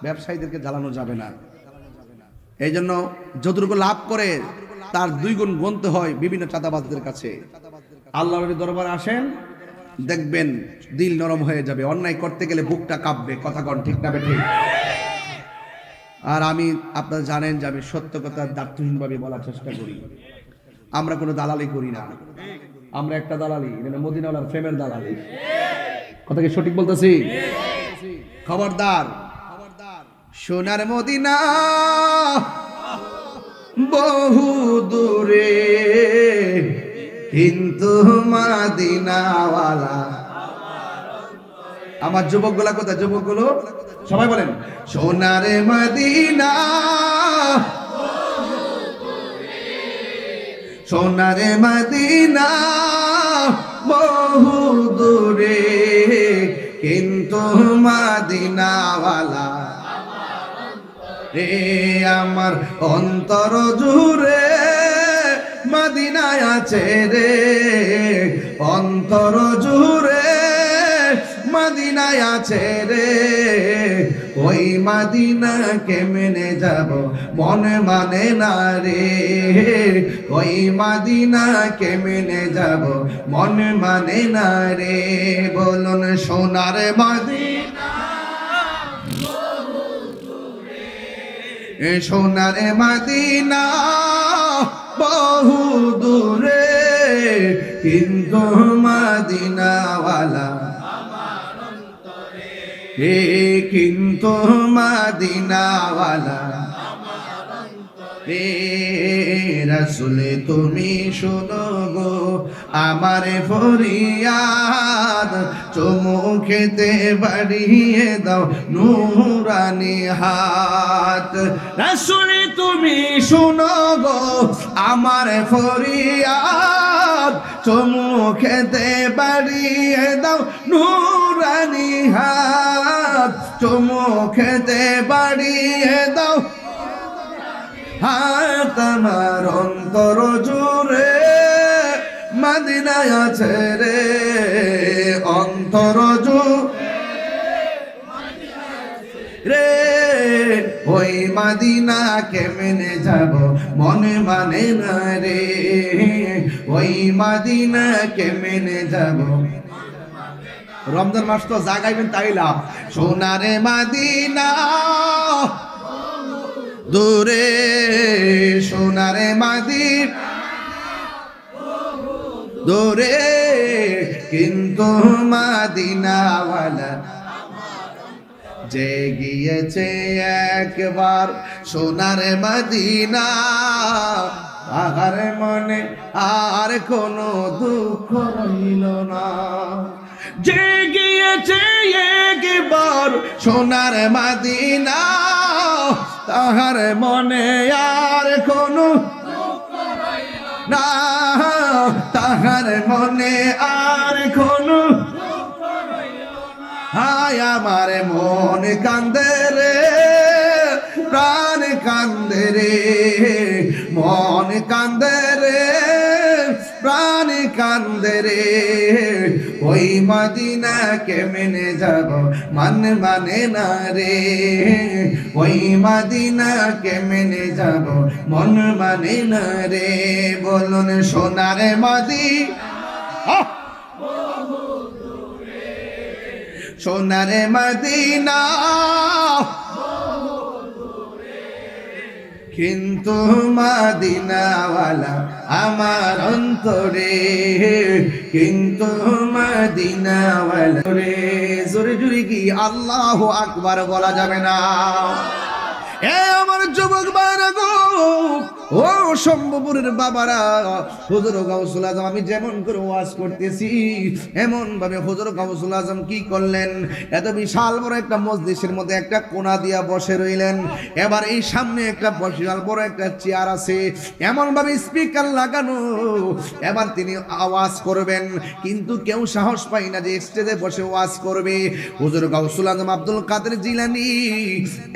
ব্যবসায়ীদেরকে জ্বালানো যাবে না। এই জন্য যতটুকু লাভ করে তার 2 গুণ গুনতে হয় বিভিন্ন চাঁদাবাজদের কাছে। আল্লাহর দরবারে আসেন, দেখবেন দিল নরম হয়ে যাবে। অন্যায় করতে গেলে বুকটা কাঁপবে, কথা কন ঠিক না বেঠিক? আর আমি, আপনারা জানেন যে আমি সত্য কথা দায়িত্বহীনভাবে বলার চেষ্টা করি। আমরা কোনো দালালি করি না, আমরা একটা দালালি, মানে মদিনাওয়ালার প্রেমের দালালি। কথা কি সঠিক বলতেছি? খবরদার। সোনার মদিনা বহু দূরে, কিন্তু মদিনাওয়ালা। আমার যুবকগুলা কোথায়? যুবকগুলো সবাই বলেন, সোনার মদিনা, সোনার মদিনা বহু দূরে, কিন্তু মদিনাওয়ালা রে আমার অন্তর জুড়ে মদিনায় আছে রে, অন্তর জুড়ে মদিনায় আছে রে। ওই মদিনা কেমনে যাব, মন মানে না রে। ওই মদিনা কেমনে যাব, মন মানে না রে। বলুন সোনার মদিনা, সোনার মদিনা বহু দূরে, কিন্তু মদিনাওয়ালা হে, কিন্তু মদিনাওয়ালা হে। রাসূল তুমি শোনো গো আমার ফরিয়াদ, চুমু খেতে বাড়িয়ে দাও নূরানি হাত। রাসূল তুমি শোনো গো আমার ফরিয়াদ, চুমু খেতে বাড়িয়ে দাও নূরানি হাত। চুমু খেতে বাড়িয়ে দাও হাত, আমার অন্তর জুড়ে মদিনায় আছে রে, অন্তর রে, ওই মদিনা কেমনে যাব মনে মানে না রে, ওই মদিনা কেমনে যাব। রমজান মাস তো জাগাইবেন তাইলাম। সোনারে মদিনা দূরে, সোনারে মদিনা দূরে, কিন্তু মদিনাওয়ালা যে গিয়েছে একবার সোনারে মদিনা, তাহার মনে আর কোনো দুঃখ রইল না। যে গিয়েছে একবার সোনার মদিনা, তাহার মনে আর কোনো না, তাহার মনে আর কোনো। হায় আমার মন কান্দে রে, প্রাণ কান্দে রে, মন কান্দে রে, প্রাণ কান্দে রে, ওই মদিনা কেমনে যাব মানে না রে, ওই মদিনা কেমনে যাব মন মানে না রে। বলুন সোনারে মদিনা, সোনারে মদিনা, কিন্তু মদিনাওয়ালা আমার অন্তরে, কিন্তু মদিনাওয়ালা রে। জোরে জোরে কি আল্লাহু আকবার বলা যাবে না? এ আমার যুবক ভাইরা গো, ও শম্ভুপুরের বাবারা, হুজুর গাউসুল আজম আমি যেমন করে ওয়াজ করতেছি এমন ভাবে হুজুর গাউসুল আজম কি করলেন, এত বিশাল বড় একটা মজলিসের মধ্যে একটা কোণা দিয়া বসে রইলেন। এবার এই সামনে একটা বিশাল বড় একটা চেয়ার আছে, এমন ভাবে স্পিকার লাগানো, এবার তিনি আওয়াজ করবেন, কিন্তু কেউ সাহস পায় না যে স্টেজে বসে ওয়াজ করবে। হুজুর গাউসুল আজম আব্দুল কাদের জিলানী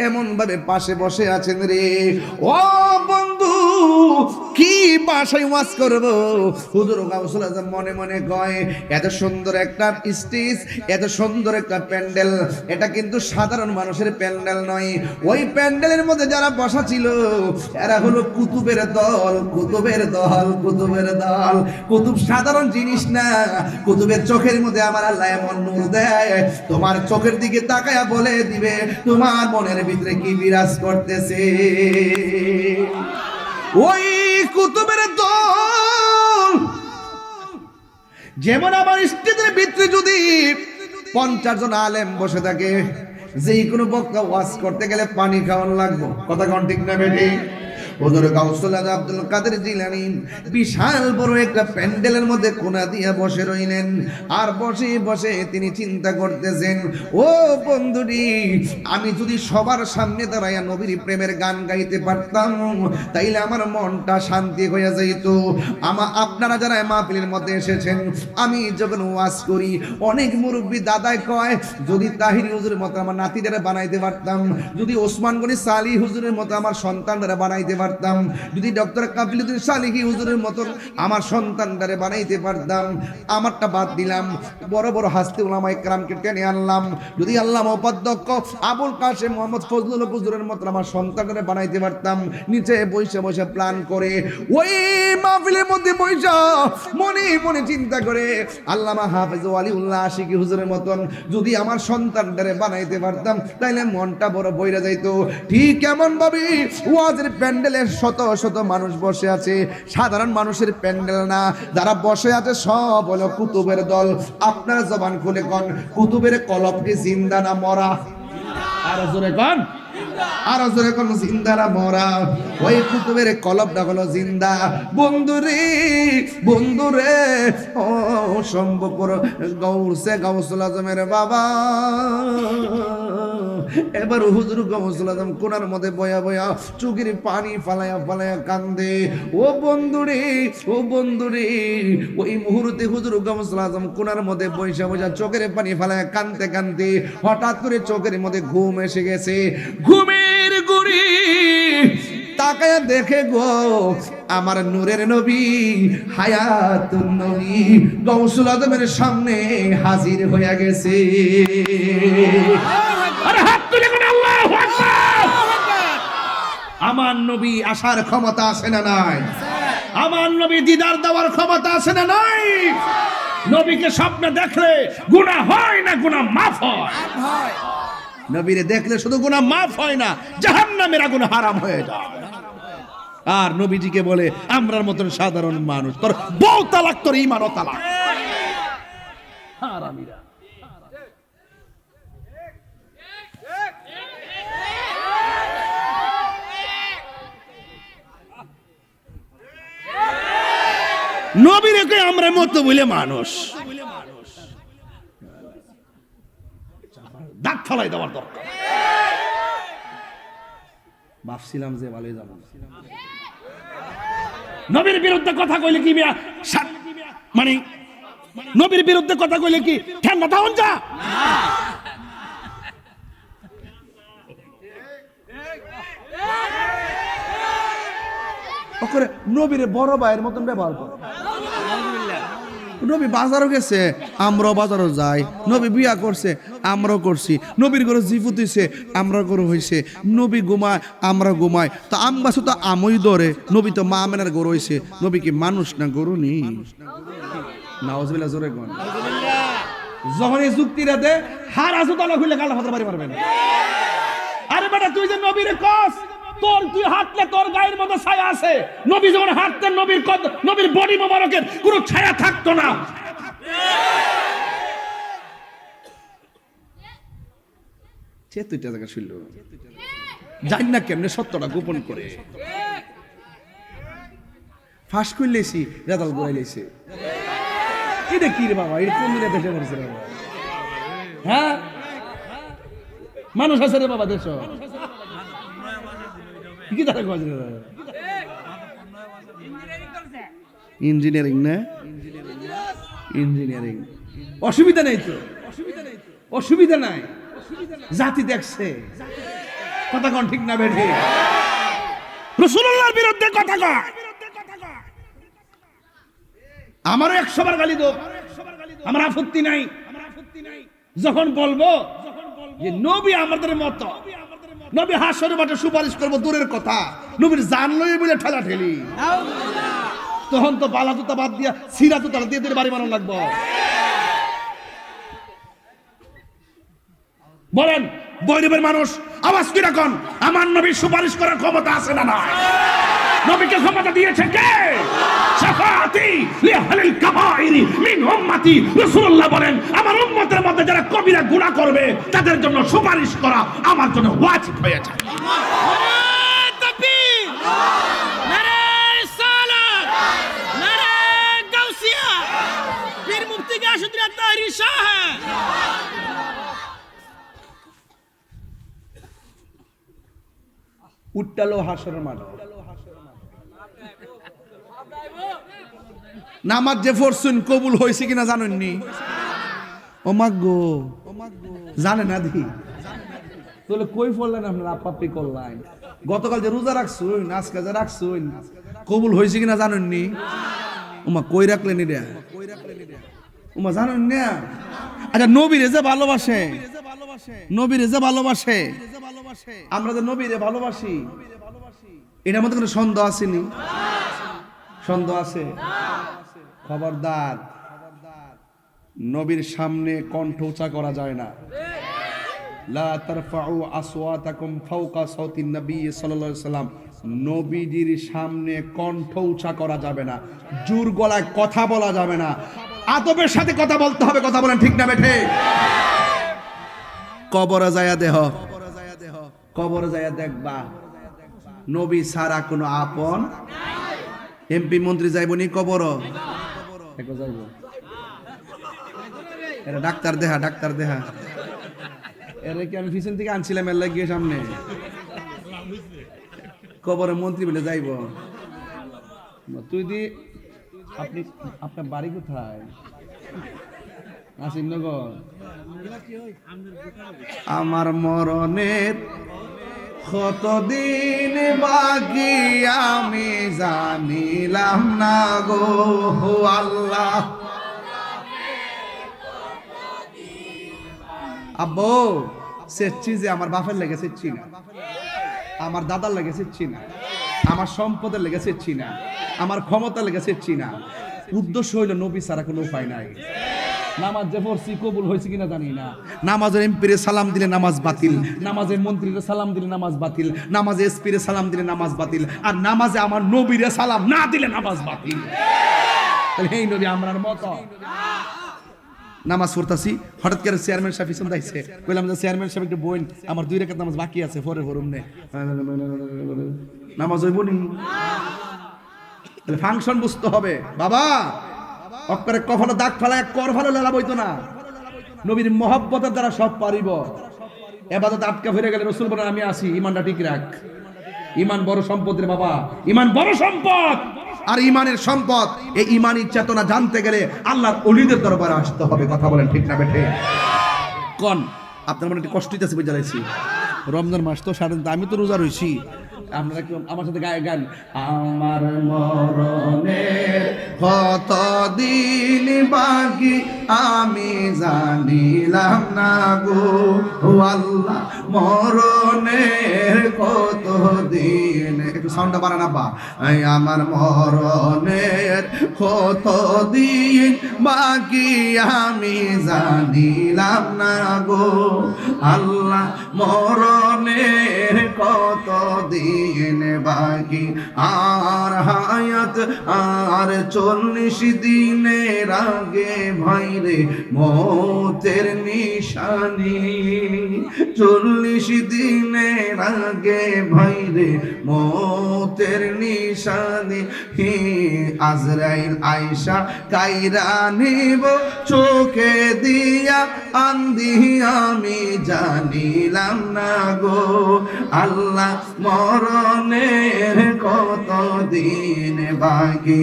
এমন ভাবে পাশে বসে আছেন রে। ও বন্ধু, কি ভাষায় ওয়াজ করব? হুজুর গাউসুল আজম মনে মনে কয়, এত সুন্দর একটা স্টেজ, এত সুন্দর একটা প্যান্ডেল, এটা কিন্তু সাধারণ মানুষের প্যান্ডেল নয়। ওই প্যান্ডেলের মধ্যে যারা বসা ছিল এরা হলো কুতুবের দল, কুতুবের দল, কুতুবের দল। কুতুব সাধারণ জিনিস না, কুতুবের চোখের মধ্যে আমার আল্লাহ এমন নূর দেয়, তোমার চোখের দিকে তাকায়া বলে দিবে তোমার মনের ভিতরে কি বিরাজ করতেছে। ওই কুতুবের দল যেমন আমার স্টেজের ভিতরে যদি 50 জন আলেম বসে থাকে, যে কোনো বক্তা ওয়াজ করতে গেলে পানি খাওয়ানো লাগবে। কথা কোন ঠিক না বেটি? হুজুর গাউসুল আজম আব্দুল কাদের জিলানী বিশাল বড় একটা প্যান্ডেলের মধ্যে কোণা দিয়া বসে রইলেন। আর বসে বসে তিনি চিন্তা করতেছেন, ও বন্ধুরি, আমি যদি সবার সামনে দাঁড়াইয়া নবীর প্রেমের গান গাইতে পারতাম তাইলে আমার মনটা শান্তি হয়ে যাইত। আপনারা যারা মাহফিলের মধ্যে এসেছেন, আমি যখন ওয়াজ করি অনেক মুরব্বী দাদাই কয়, যদি তাহিরি হুজুরের মতো আমার নাতিদের বানাইতে পারতাম, যদি ওসমান গনি সালি হুজুরের মতো আমার সন্তানরা বানাইতে পারতাম, যদি ডক্টর কাফিলুদ্দিন সালিহি হুজুরের মতন আমার সন্তানটারে বানাইতে পারতাম। আমারটা বাদ দিলাম, বড় বড় হাস্তে উলামায়ে কেরামকে টেনে আনলাম। যদি আল্লামা উপাধ্যক্ষ আবুল কাশেম মোহাম্মদ ফজলুল হুজুরের মতন আমার সন্তানটারে বানাইতে পারতাম, নিচে বসে বসে প্ল্যান করে ওই মাহফিলের মধ্যে বসে মনে মনে চিন্তা করে আল্লামা হাফেজ ওয়ালিউল্লাহ আশিকি হুজুরের মতন যদি আমার সন্তানটারে বানাইতে পারতাম তাইলে মনটা বড় বইরা যাইতো। ঠিক এমন ভাবে ওয়াজের প্যান্ডেলে শত শত মানুষ বসে আছে, সাধারণ মানুষের প্যান্ডেল না, যারা বসে আছে সব হলো কুতুবের দল। আপনারা জবান খুলে কোন, কুতুবের কলব কি জিন্দা না মরা? আর জোরে কোন, আর জোরে কোন, জিন্দা না মরা? ওই কুতুবের কলবটা হলো জিন্দা। বন্ধুরে, বন্ধুরে, ও সম্ভবপুর গৌসে গাউসুল আজমের বাবা, এবার হুজুর গাউসুল আজম কোনার মধ্যে বয়া বয়া চোখের পানি ফালায়া ফালায়া কান্দে। ও বন্ধুরে, ও বন্ধুরে, ওই মুহূর্তে হুজুর গাউসুল আজম কোনার মধ্যে বইসা বইসা চোখের পানি ফালায়া কান্দতে কান্দতে হঠাৎ করে চোখের মধ্যে ঘুম এসে গেছে। ঘুমের গুড়ি তাকায়া দেখে গো আমার নূরের নবী হায়াতুন নবী গৌসুল আজমের সামনে হাজির হয়ে গেছে। আরে হাত তুলে কোন আল্লাহু আকবার। আমার নবী আসার ক্ষমতা আছে না নাই? আমার নবী দিদার দেওয়ার ক্ষমতা আছে না নাই? নবীকে স্বপ্নে দেখলে গুনাহ হয় না, গুনাহ মাফ হয়। নবীরে দেখলে শুধু গুনাহ মাফ হয় না, জাহান্নামের আগুন হারাম হয়ে যায়। আর নবীজিকে বলে আমরার মতন সাধারণ মানুষ, তোর বউ তালাক, তোর ঈমানও তালাক। হারামিরা। নবীরে কে আমরা মতো বলে মানুষ দাঁত ফালাই দেওয়ার দরকার। ভাবছিলাম যে ভালোই যাব। নবীর বিরুদ্ধে কথা কইলে কি মানে নবীর বিরুদ্ধে কথা কইলে কি ঠান্ডা তাও যা? ওরে নবীর বড় ভাইয়ের মতন ব্যবহার করে। নবী বাজারও গেছে, আমরাও বাজারও যাই। নবী বিয়া করছে, আমরাও করছি। নবীর ঘরে জিফুত হইছে, আমরা ঘরে হইছে। নবী ঘুমায়, আমরা ঘুমাই। তো আম গাছ তো আমই ধরে। নবী তো মা মেনার গরু হইছে। নবী কি মানুষ না গরু নি? নাউজুবিল্লাহ, জোরে কোন। যখন এই যুক্তিরা দে হার আসু তালা খুলে কালা ফাতে পারি পারবেন। আরে বেটা তুই যে নবীরে কস, তোর তুই হাঁটলে তোর গায়ের মধ্যে ছায়া আছে। নবী যখন হাঁটতেন নবীর বডি মোবারকের কোনো ছায়া থাকতো না। জানি না কেমনে সত্যটা গোপন করে ফাঁস করলেছি, রেজাল্ট ঘুরাইলেছে। এটা কি রে বাবা, এটা কোন দিনে দেশে পড়েছে রে বাবা? হ্যাঁ, মানুষ আছে রে বাবা দেশ। ইঞ্জিনিয়ারিং না, ইঞ্জিনিয়ারিং। অসুবিধা নেই তো, অসুবিধা নাই। জাতি দেখছে কথা কোন ঠিক না বেঠে? রাসূলুল্লাহর বিরুদ্ধে কথা কয়, আমারও 100 বার গালি দো, আমার আপত্তি নাই। যখন বলবো যে নবী আমাদের মতো, নবী হাসরের মাঠে সুপারিশ করবো দূরের কথা, নবীর জান লই বলে ঠেলা ঠেলি, তখন তো বালা জুতা বাদ দিয়া সিরা জুতা দিয়ে দিয়ে বাড়ি বানানো লাগবো। বলেন বৈরবের মানুষ আওয়াজ কি রাখুন, আমার নবীর সুপারিশ করার ক্ষমতা আছে না না? নবীকে ক্ষমতা দিয়েছে কে? শাফাআতি লিআহলিল কাবাইরি মিন উম্মতি। রাসূলুল্লাহ বলেন আমার উম্মতের মধ্যে যারা কবিরা গুনাহ করবে তাদের জন্য সুপারিশ করা আমার জন্য ওয়াজিব হয়ে যায়। নারে তাকবীর, নারে সালাত, নারে গাউসিয়া, পীর মুফতি গাউসুদ্দিন তাহরি শাহ। উঠলো হাসরের মাঠ, নামাজ যে পড়ছেন কবুল হয়েছে কিনা জানেননি? ও মাগো জানে না দি তাহলে কই পড়লেন আপনার আপাপি করলেন? গতকাল যে রোজা রাখছুন, আজকে যে রাখছুন, কবুল হয়েছে কিনা জানেননি? ওমা কই রাখলেন এটা? ওমা জানেন না? আচ্ছা নবীরে যে ভালোবাসে, নবীরে যে ভালোবাসে, আমরা যে নবীরে ভালোবাসি, এটার মধ্যে কোনো সন্দেহ আসেনি? সন্দেহ আছে? খবরদার, নবীর সামনে কণ্ঠ উঁচা করা যায় না। লা তারফাউ আসওয়াতাকুম ফাওকা সাওতিন নবী সাল্লাল্লাহু আলাইহি ওয়াসাল্লাম, নবীজির সামনে কণ্ঠ উঁচা করা যাবে না, জোর গলায় কথা বলা যাবে না, আদবের সাথে কথা বলতে হবে। কথা বলেন ঠিক না বেঠে? কবরে যায়া দেহ, কবরে যায়া দেখবা নবী ছাড়া কোনো আপন। এমপি মন্ত্রী যাইবনি কবর? যাইব। এটা ডাক্তার দেহা, ডাক্তার দেহা। এর কি আমি পিছন থেকে আনছিলাম, এর লাগিয়ে সামনে কবরে মন্ত্রী বলে যাইব। তুই দি আপনি, আপনার বাড়ি কোথায়? আসিমনগর। আমার মরণের কতদিন বাকি আমি জানিলাম না গো আল্লাহ। আব্বু সেচ্ছি যে আমার বাপের লেগে সেচ্ছি না, আমার দাদার লেগে সেচ্ছি না, আমার সম্পদের লেগে সেচ্ছি না, আমার ক্ষমতা লেগে সেচ্ছি না। উদ্দেশ্য হইল নবী ছাড়া কোনো উপায় নাই। নামাজ যে পড়ছি কবুল হয়েছে কিনা জানি না। নামাজের এমপিরে সালাম দিলে নামাজ বাতিল, নামাজের মন্ত্রীরে সালাম দিলে নামাজ বাতিল, নামাজে এসপিরে সালাম দিলে নামাজ বাতিল, আর নামাজে আমার নবীরে সালাম না দিলে নামাজ বাতিল। তাহলে এই নবী আমরার মতো নামাজ পড়তাছি, হঠাৎ করে চেয়ারম্যান সাহেব পিছন দাইছে, কইলাম যে চেয়ারম্যান সাহেব একটু বইন, আমার 2 রাকাত নামাজ বাকি আছে, পরে পড়ুম নে। নামাজ হইব নি? তাহলে ফাংশন বুঝতে হবে বাবা। অক্ষরে কখনো দাগ ফেলায় কর ভালো লাভ হইতো না। নবীর মহব্বতের দ্বারা সব পারিব। এবাদত আটকা ফিরে গেলে রসুল বলেন আমি আসি, ইমানটা ঠিক রাখ। ইমান বড় সম্পদ রে বাবা, ইমান বড় সম্পদ। আর ইমানের সম্পদ, এই ইমানি চেতনা জানতে গেলে আল্লাহর ওলিদের দরবারে আসতে হবে। কথা বলেন ঠিক না বেঠে? কোন আপনার মনে একটু কষ্ট হইতেছে বুঝা যাইছি। রমজান মাস তো সাধারণত আমি তো রোজা রইছি, আপনারা কি আমার সাথে গান? আমার মরণের কতদিন বাকি আমি জানিলাম না গো আল্লাহ, মরণের কতদিন, একটু সাউন্ডটা বাড়ান আব্বা। আমার মরণের কতদিন বাকি আমি জানিলাম না গো আল্লাহ, মরণের কতদিন বাকি, আর হায়াত আর 40 দিনের আগে ভাইরে মৌতের নিশানি, 40 দিনের আগে ভাইরে মৌতের নিশানি, আজরাইল আয়েশা কাইরা নিব চোখে দিয়া আন্ধি আমি জানিলাম না গো আল্লাহ, মরণের কতদিন বাকি,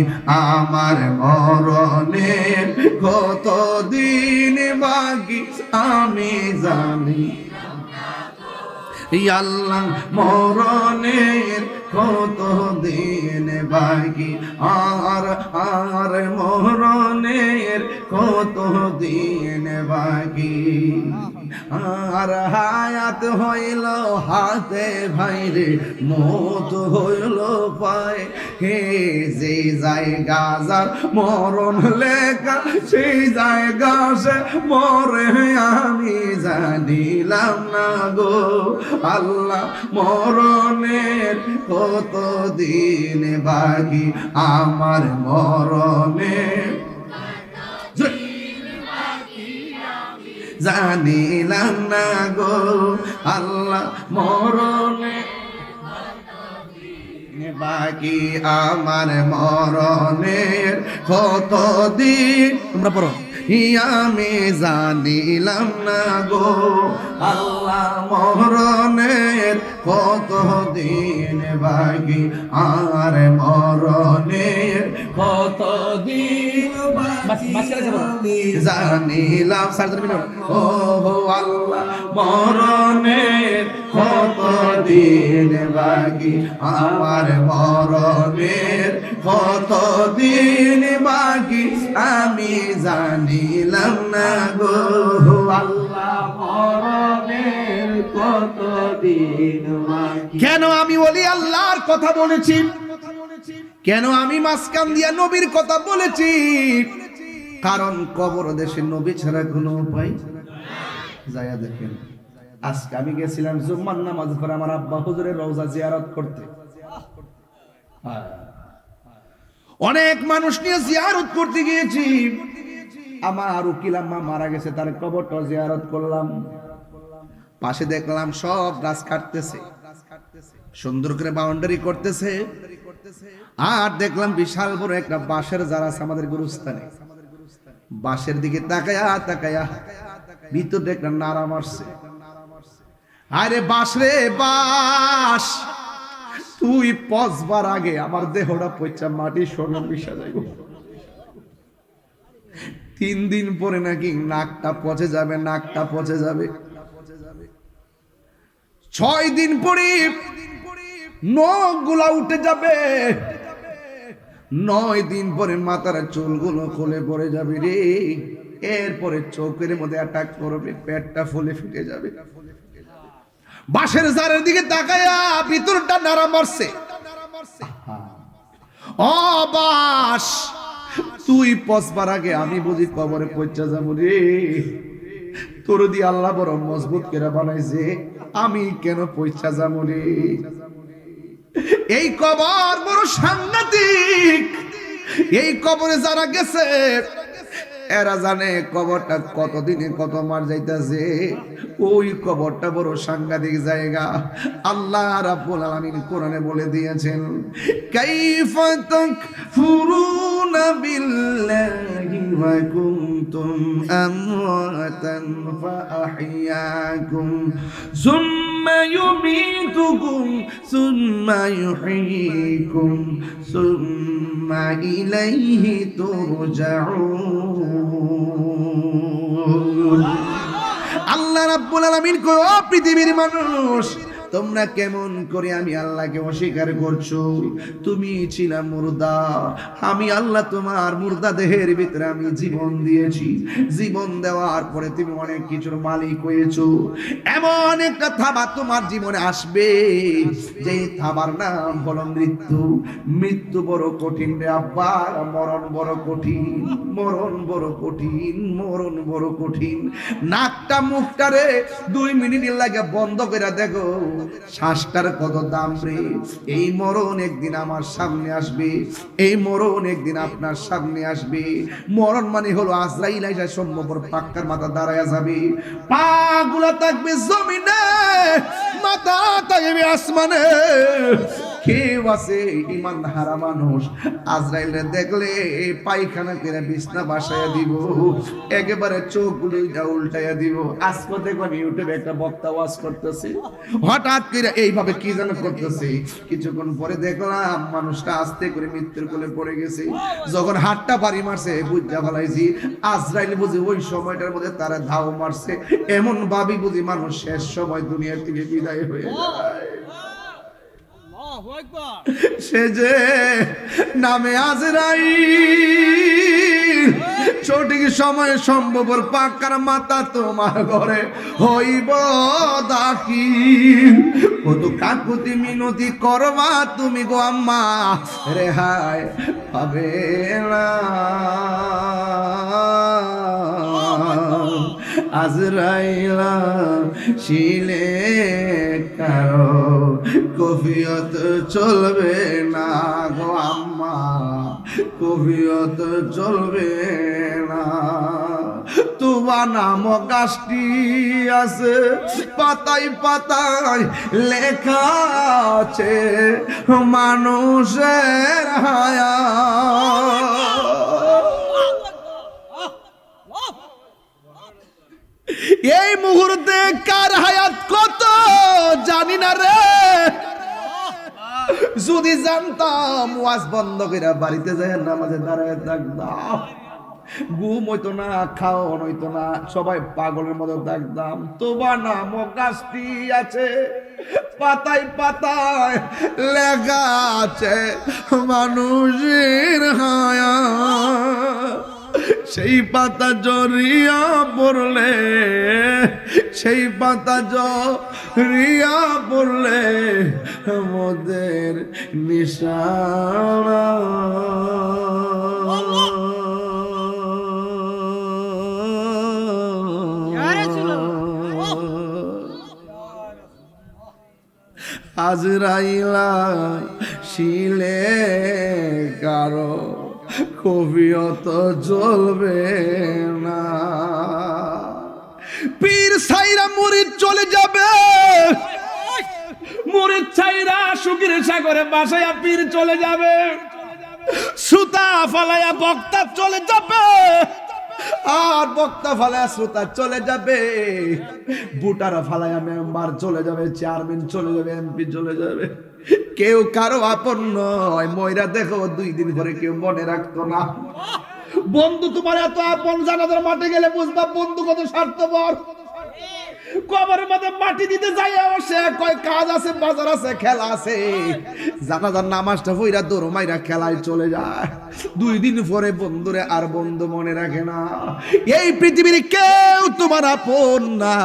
আমার মরণের কতদিন বাকি আমি জানি আল্লাহ, মরণের কতদিন বাকি, আর মরণের কতদিন বাকি, আর হায়াত হইল হাতে ভাইরে মত হইল পায়, হে যে জায়গা যার মরণ লেখা সেই জায়গা সে মরে আমি জানিলাম না গো আল্লাহ, মরণের কতদিন বাকি, আমার মরণের জানিলাম না গো আল্লাহ, মরণের বাকি, আমার মরণের কতদিন, তোমরা পড়ো, আমি জানিলাম না গো আল্লাহ, মরণের কতদিন বাকি, আর মরণের কতদিন বাকি জানিলাম, ও আল্লাহ, মরণের কতদিন বাকি, আমার মরণের কতদিন বাকি আমি জানিলাম না গো আল্লাহ, মরণের কতদিন বাকি। কেন আমি ওলি আল্লাহর কথা বলেছি? কেন আমি মাঝখান দিয়া নবীর কথা বলেছি? কারণ কবর দেশে নবী ছাড়া কোনো উপায় যায়া দেখেন। আজকে আমি গেছিলাম জুম্মার নামাজ পড়ে আমার আব্বা হুজুরের রওজা জিয়ারত করতে। অনেক মানুষ নিয়ে জিয়ারত করতে গিয়েছি। আমার উকিল আম্মা মারা গেছে, তার কবরটা জিয়ারত করলাম। পাশে দেখলাম সব গাছ কাটতেছে, সুন্দর করে বাউন্ডারি করতেছে। আর দেখলাম বিশাল বড় একটা বাঁশের জার আছে আমাদের গুরুস্থানে। বাঁশের দিকে তাকায়া তাকায়া ভিতর দেখলাম নাড়া মারছে। আরে বাঁশ রে বাঁশ, তুই পচবার আগে আমার দেহটা পচা মাটির সঙ্গে মিশা যাইব। 3 দিন পরে নাকি নাকটা পচে যাবে, নাকটা পচে যাবে। 6 দিন পরে নখগুলা উঠে যাবে, 9 দিন পরে মাথার চুলগুলো খুলে পড়ে যাবে রে। এরপরে চোখের মধ্যে অ্যাটাক করবে, পেটটা ফুলে ফেটে যাবে। বাঁশের জারের দিকে তাকায়া ভিতরটা নাড়া মারছে। ও বাস, তুই পচবার আগে আমি বুঝি কবরে পৌঁছা যাবো রে। তোর দিয়ে আল্লাহ বড় মজবুত করে বানাইছে, আমি কেন পৌঁছা যাবো রে। এই কবর বড় সাংঘাতিক। এই কবরে যারা গেছে এরা জানে কবরটা কতদিনে কত মার যাইতেছে। ওই কবরটা বড় সাংঘাতিক জায়গা। আল্লাহ রাব্বুল আলামিন কোরআনে বলে দিয়েছেন, কাইফা তাকফুরুনা বিল্লাহি ওয়া কুনতুম আমওয়াতান ফাআহইয়াকুম সুম্মা ইউমীতুকুম সুম্মা ইউহয়ীকুম সুম্মা ইলাইহি তুরজাউন। আল্লাহ রাব্বুল আলামিন কয়, ও পৃথিবীর মানুষ, তোমরা কেমন করে আমি আল্লাহকে অস্বীকার করছো? তুমি ছিলা মুর্দা, আমি আল্লাহ তোমার মুর্দা দেহের ভিতরে আমি জীবন দিয়েছি। জীবন দেওয়ার পরে তুমি অনেক কিছুর মালিক হয়েছো। এমন একটা থাবা তোমার জীবনে আসবে যে থাবার নাম হলো মৃত্যু। মৃত্যু বড় কঠিন রে আব্বা, মরণ বড় কঠিন, মরণ বড় কঠিন, মরণ বড় কঠিন। নাকটা মুখটারে 2 মিনিটের লাগে বন্ধ করে দেখো, শ্বাসটার কত দাম রে। এই মরণ একদিন আমার সামনে আসবে, এই মরণ একদিন আপনার সামনে আসবে। মরণ মানে হলো আজরাইল আইসা সম্ভবর পাক্কার মাথা দাঁড়ায়া যাবে। পা গুলা থাকবে জমিনে, মাথা থাকবে আসমানে। কেউ আছে ইমান হারা মানুষ, আজরাইলে দেখলে পায়খানা করে বিছনা বাসায়া দিব, একেবারে চোখগুলো উল্টাইয়া দিব। আজকে দেখো আমি ইউটিউবে একটা বক্তা ওয়াজ করতেছি, হঠাৎ করে এইভাবে কি যেন করতেছে। কিছুক্ষণ পরে দেখলাম মানুষটা আস্তে করে মৃত্যুর কোলে পড়ে গেছে। যখন হাতটা বাড়ি মারছে বুঝা ফেলাইছি আজরাইল বুঝি ওই সময়টার মধ্যে তারা ধাও মারছে। এমন ভাবি বুঝি মানুষ শেষ সময় দুনিয়ার থেকে বিদায় হয়ে যায়। সে যে নামে আজরাইল, সঠিক সময়ে সম্ভবর পাকার মাথা তোমার ঘরে হইব দাখিল। কত কাকুতি মিনতি করবা তুমি গো আম্মা, রেহাই পাবে না। আজরাইলা শিলে কারো কফিয়ত চলবে না গো আম্মা, কফিয়ত চলবে না। তুবা নাম গাছটি আছে, পাতায় পাতায় লেখা আছে মানুষের হায়া। এই মুহূর্তে কার হায়াত কত জানি না রে। যদি জানতাম ওয়াজ বন্ধ করে বাড়িতে যায় নামাজে দাঁড়ায় থাকতাম, ঘুম হইতো না, খাওয়ান হইতো না, সবাই পাগলের মতো থাকতাম। তোবা নামক গাছটি আছে, পাতায় পাতায় লেখা আছে মানুষের হায়াত। সেই পাতা জড়িয়া পড়লে, সেই পাতা জড়িয়া পড়লে আমাদের নিশানা। আজরাইলা শিলে কারো কবিয়ত চলবে না। পীর সাইরা মুরিদ চলে যাবে, মুরিদ সাইরা সুখের সাগরে বাসায়া পীর চলে যাবে। সুতা ফালায়া বক্তা চলে যাবে, আর বক্তা ফালায়া শ্রোতা চলে যাবে। বুটারা ফালায়া মেম্বার চলে যাবে, চেয়ারম্যান চলে যাবে, এমপি চলে যাবে। কেউ কারো আপন নয়। ময়রা দেখো 2 দিন পরে কেউ মনে রাখতো না। বন্ধু তোমার এত আপন, জানাজার মাঠে গেলে বুঝবা বন্ধু কত স্বার্থপর। কবরের মধ্যে মাটি দিতে যাই সে কয় কাজ আছে, বাজার আছে, খেলা আছে। জানাজার নামাজটা পইরা দৌড় মাইরা খেলায় চলে যায়। 2 দিন পরে বন্ধুরে আর বন্ধু মনে রাখে না। এই পৃথিবীর কেউ তোমার আপন না,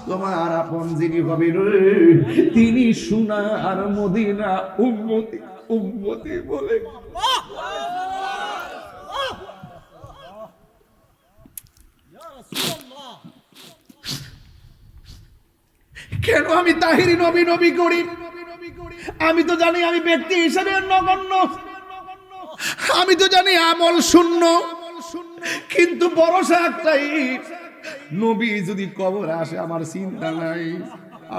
তোমার আপন যিনি হবে তিনি সোনার মদিনা উম্মতি উম্মতি বলে। কেন আমি তাহিরি নবী নবী করি? আমি তো জানি আমি ব্যক্তি হিসেবে নগণ্য, আমি তো জানি আমল শূন্য, কিন্তু ভরসা একটাই, নবী যদি কবরে আসে আমার চিন্তা নাই।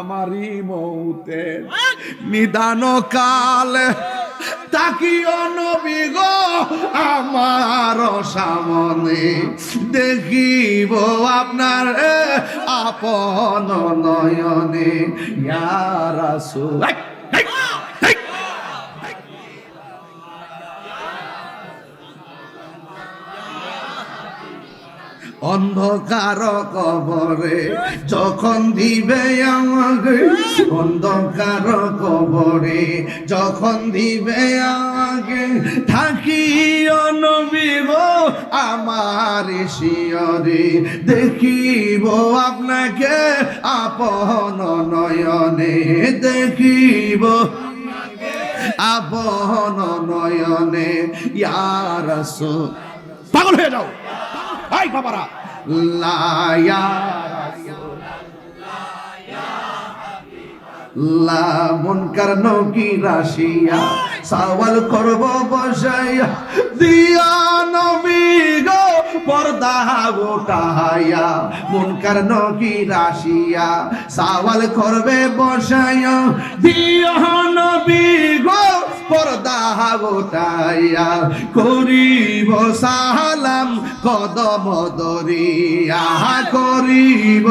আমারই মৌতের নিদান কাল তাকিও নবী গো আমার সামনে, দেখিব আপনার আপন নয়নে। ইয়া রাসূল অন্ধকার কবরে যখন দিবে আমাকে, অন্ধকার কবরে যখন দিবে আমাকে, থাকিও নবী গো আমার শিয়রে, দেখিব আপনাকে আপন নয়নে, দেখিব আপন নয়নে। ইয়া রাসূল পাগল হয়ে যাও ভাই বাবারা, লা ইয়া লা মুনকার নকির আসিয়া সওয়াল করব বসাইয়া, দিয়া নবী গো পর্দা উঠাইয়া, মুনকার নকির আসিয়া সওয়াল করবে বসাইয়া, দিয়া নবী গো পর্দা উঠাইয়া, করিব সালাম কদম দরিয়া, করিব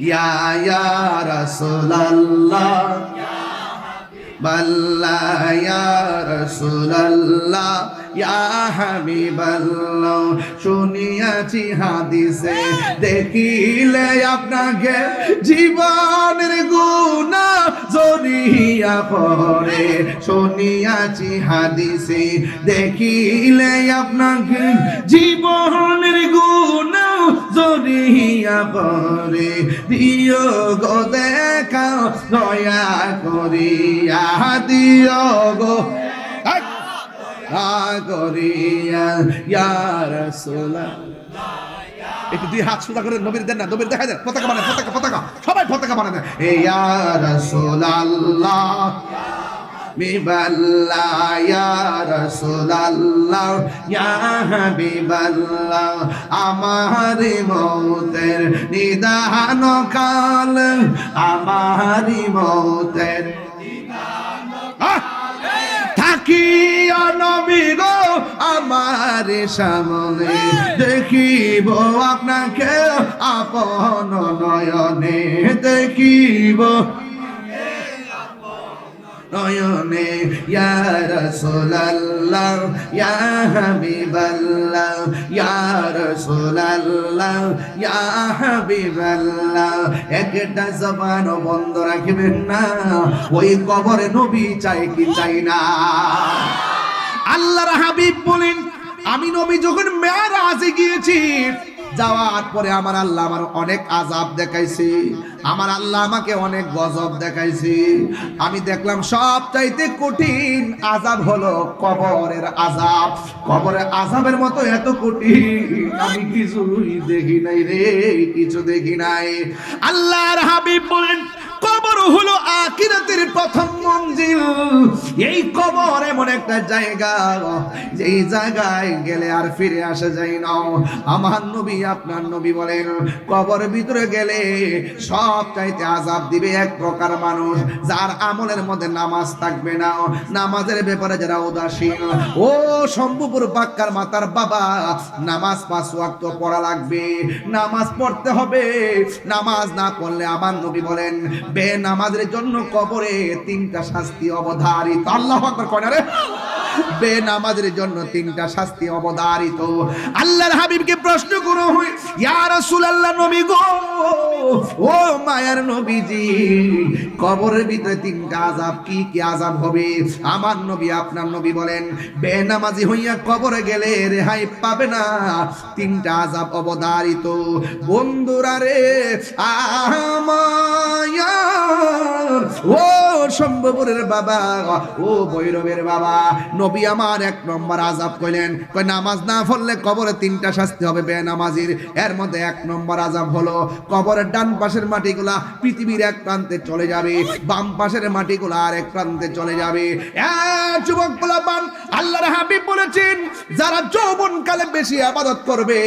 ইয়া ইয়া রাসূলুল্লাহ বাল্লা ইয়া রাসূলুল্লাহ ইয়া হাবিবাল্লাহ। শুনিয়াছি হাদিসে দেখিলে আপনাকে জীবনের গুনাহ জড়িয়া পড়ে, শুনিয়াছি হাদিসে দেখিলে আপনাকে জীবনের গুনাহ জড়িয়া পড়ে, দিও গো দেখা দয়া করিয়া, দিও গো করিয়া ইয়া রাসূলুল্লাহ। একটু 2 হাত সোজা করে নবীর দেন না, নবীর দেখা দেন, পতাকা বানান, পতাকা পতাকা সবাই পতাকা বানান। ইয়া রাসূলুল্লাহ বিবাল্লাহ ইয়া রাসূলুল্লাহ ইয়া হাবিবাল্লাহ, আমার মৌতের নিদান কাল, আমার মৌতের থাকিও নবী গো আমার সামনে, দেখিব আপনাকে আপন নয়নে, দেখিব নয়নে। ইয়া রাসূলুল্লাহ ইয়া হাবিবাল্লাহ ইয়া রাসূলুল্লাহ ইয়া হাবিবাল্লাহ। একটা জবান বন্ধ রাখবেন না, ওই কবরে নবী চাই কি চাই না। আল্লাহর হাবিব বলেন, আমি নবী যখন মেরাজে গিয়েছি, যাওয়ার পরে আমার আল্লাহ আমার অনেক আযাব দেখাইছে, আমার আল্লাহ আমাকে অনেক গজব দেখাইছে। আমি দেখলাম সবচাইতে কঠিন আযাব হলো কবরের আযাব। কবরের আযাবের মতো এত কঠিন আমি কিছুই দেখি নাই রে, কিছু দেখি নাই। আল্লাহর হাবিব বলেন, কবর হলো আখিরাতের প্রথম মঞ্জিল। এই কবর এমন একটা জায়গা, যেই জায়গায় গেলে আর ফিরে আসা যায় না। আমার নবী আপনার নবী বলেন, কবরের ভিতরে গেলে সব চাইতে আযাব দিবে এক প্রকার মানুষ, যার আমলের মধ্যে নামাজ থাকবে না, নামাজের ব্যাপারে যারা উদাসীন। ও শম্ভুপুর বাক্কার মাতার বাবা, নামাজ 5 ওয়াক্ত পড়া লাগবে, নামাজ পড়তে হবে। নামাজ না পড়লে আমার নবী বলেন বেনামাজের জন্য কবরে 3টা শাস্তি অবধারিত। আল্লাহু আকবার কয় না রে? বেনামাজের জন্য তিনটা শাস্তি অবধারিত। আল্লাহর হাবিবকে প্রশ্ন করো হয়, ইয়া রাসূলুল্লাহ, নবী গো, ও মায়ার নবীজি, কবরের ভিতরে তিনটা আযাব, কি কি আযাব হবে? আমার নবী, আপনার নবী বলেন, বেনামাজি হইয়া কবরে গেলে রেহাই পাবে না, তিনটা আযাব অবধারিত। বন্ধুরা রে আমার, ও সম্ভবরের বাবা, ও ভৈরবের বাবা, নবী আমার এক নম্বর আযাব কইলেন, কই নামাজ না পড়লে কবরে তিনটা শাস্তি হবে বেনামাজির। এর মধ্যে এক নম্বর আযাব হলো কবরের ডান পাশের মাটিগুলা পৃথিবীর এক প্রান্তে চলে যাবে, বাম পাশের মাটিগুলা আর এক প্রান্তে চলে যাবে। যুবক পোলাপান, আল্লাহর হাবিব বলেছেন, যারা যৌবনকালে বেশি ইবাদত করবে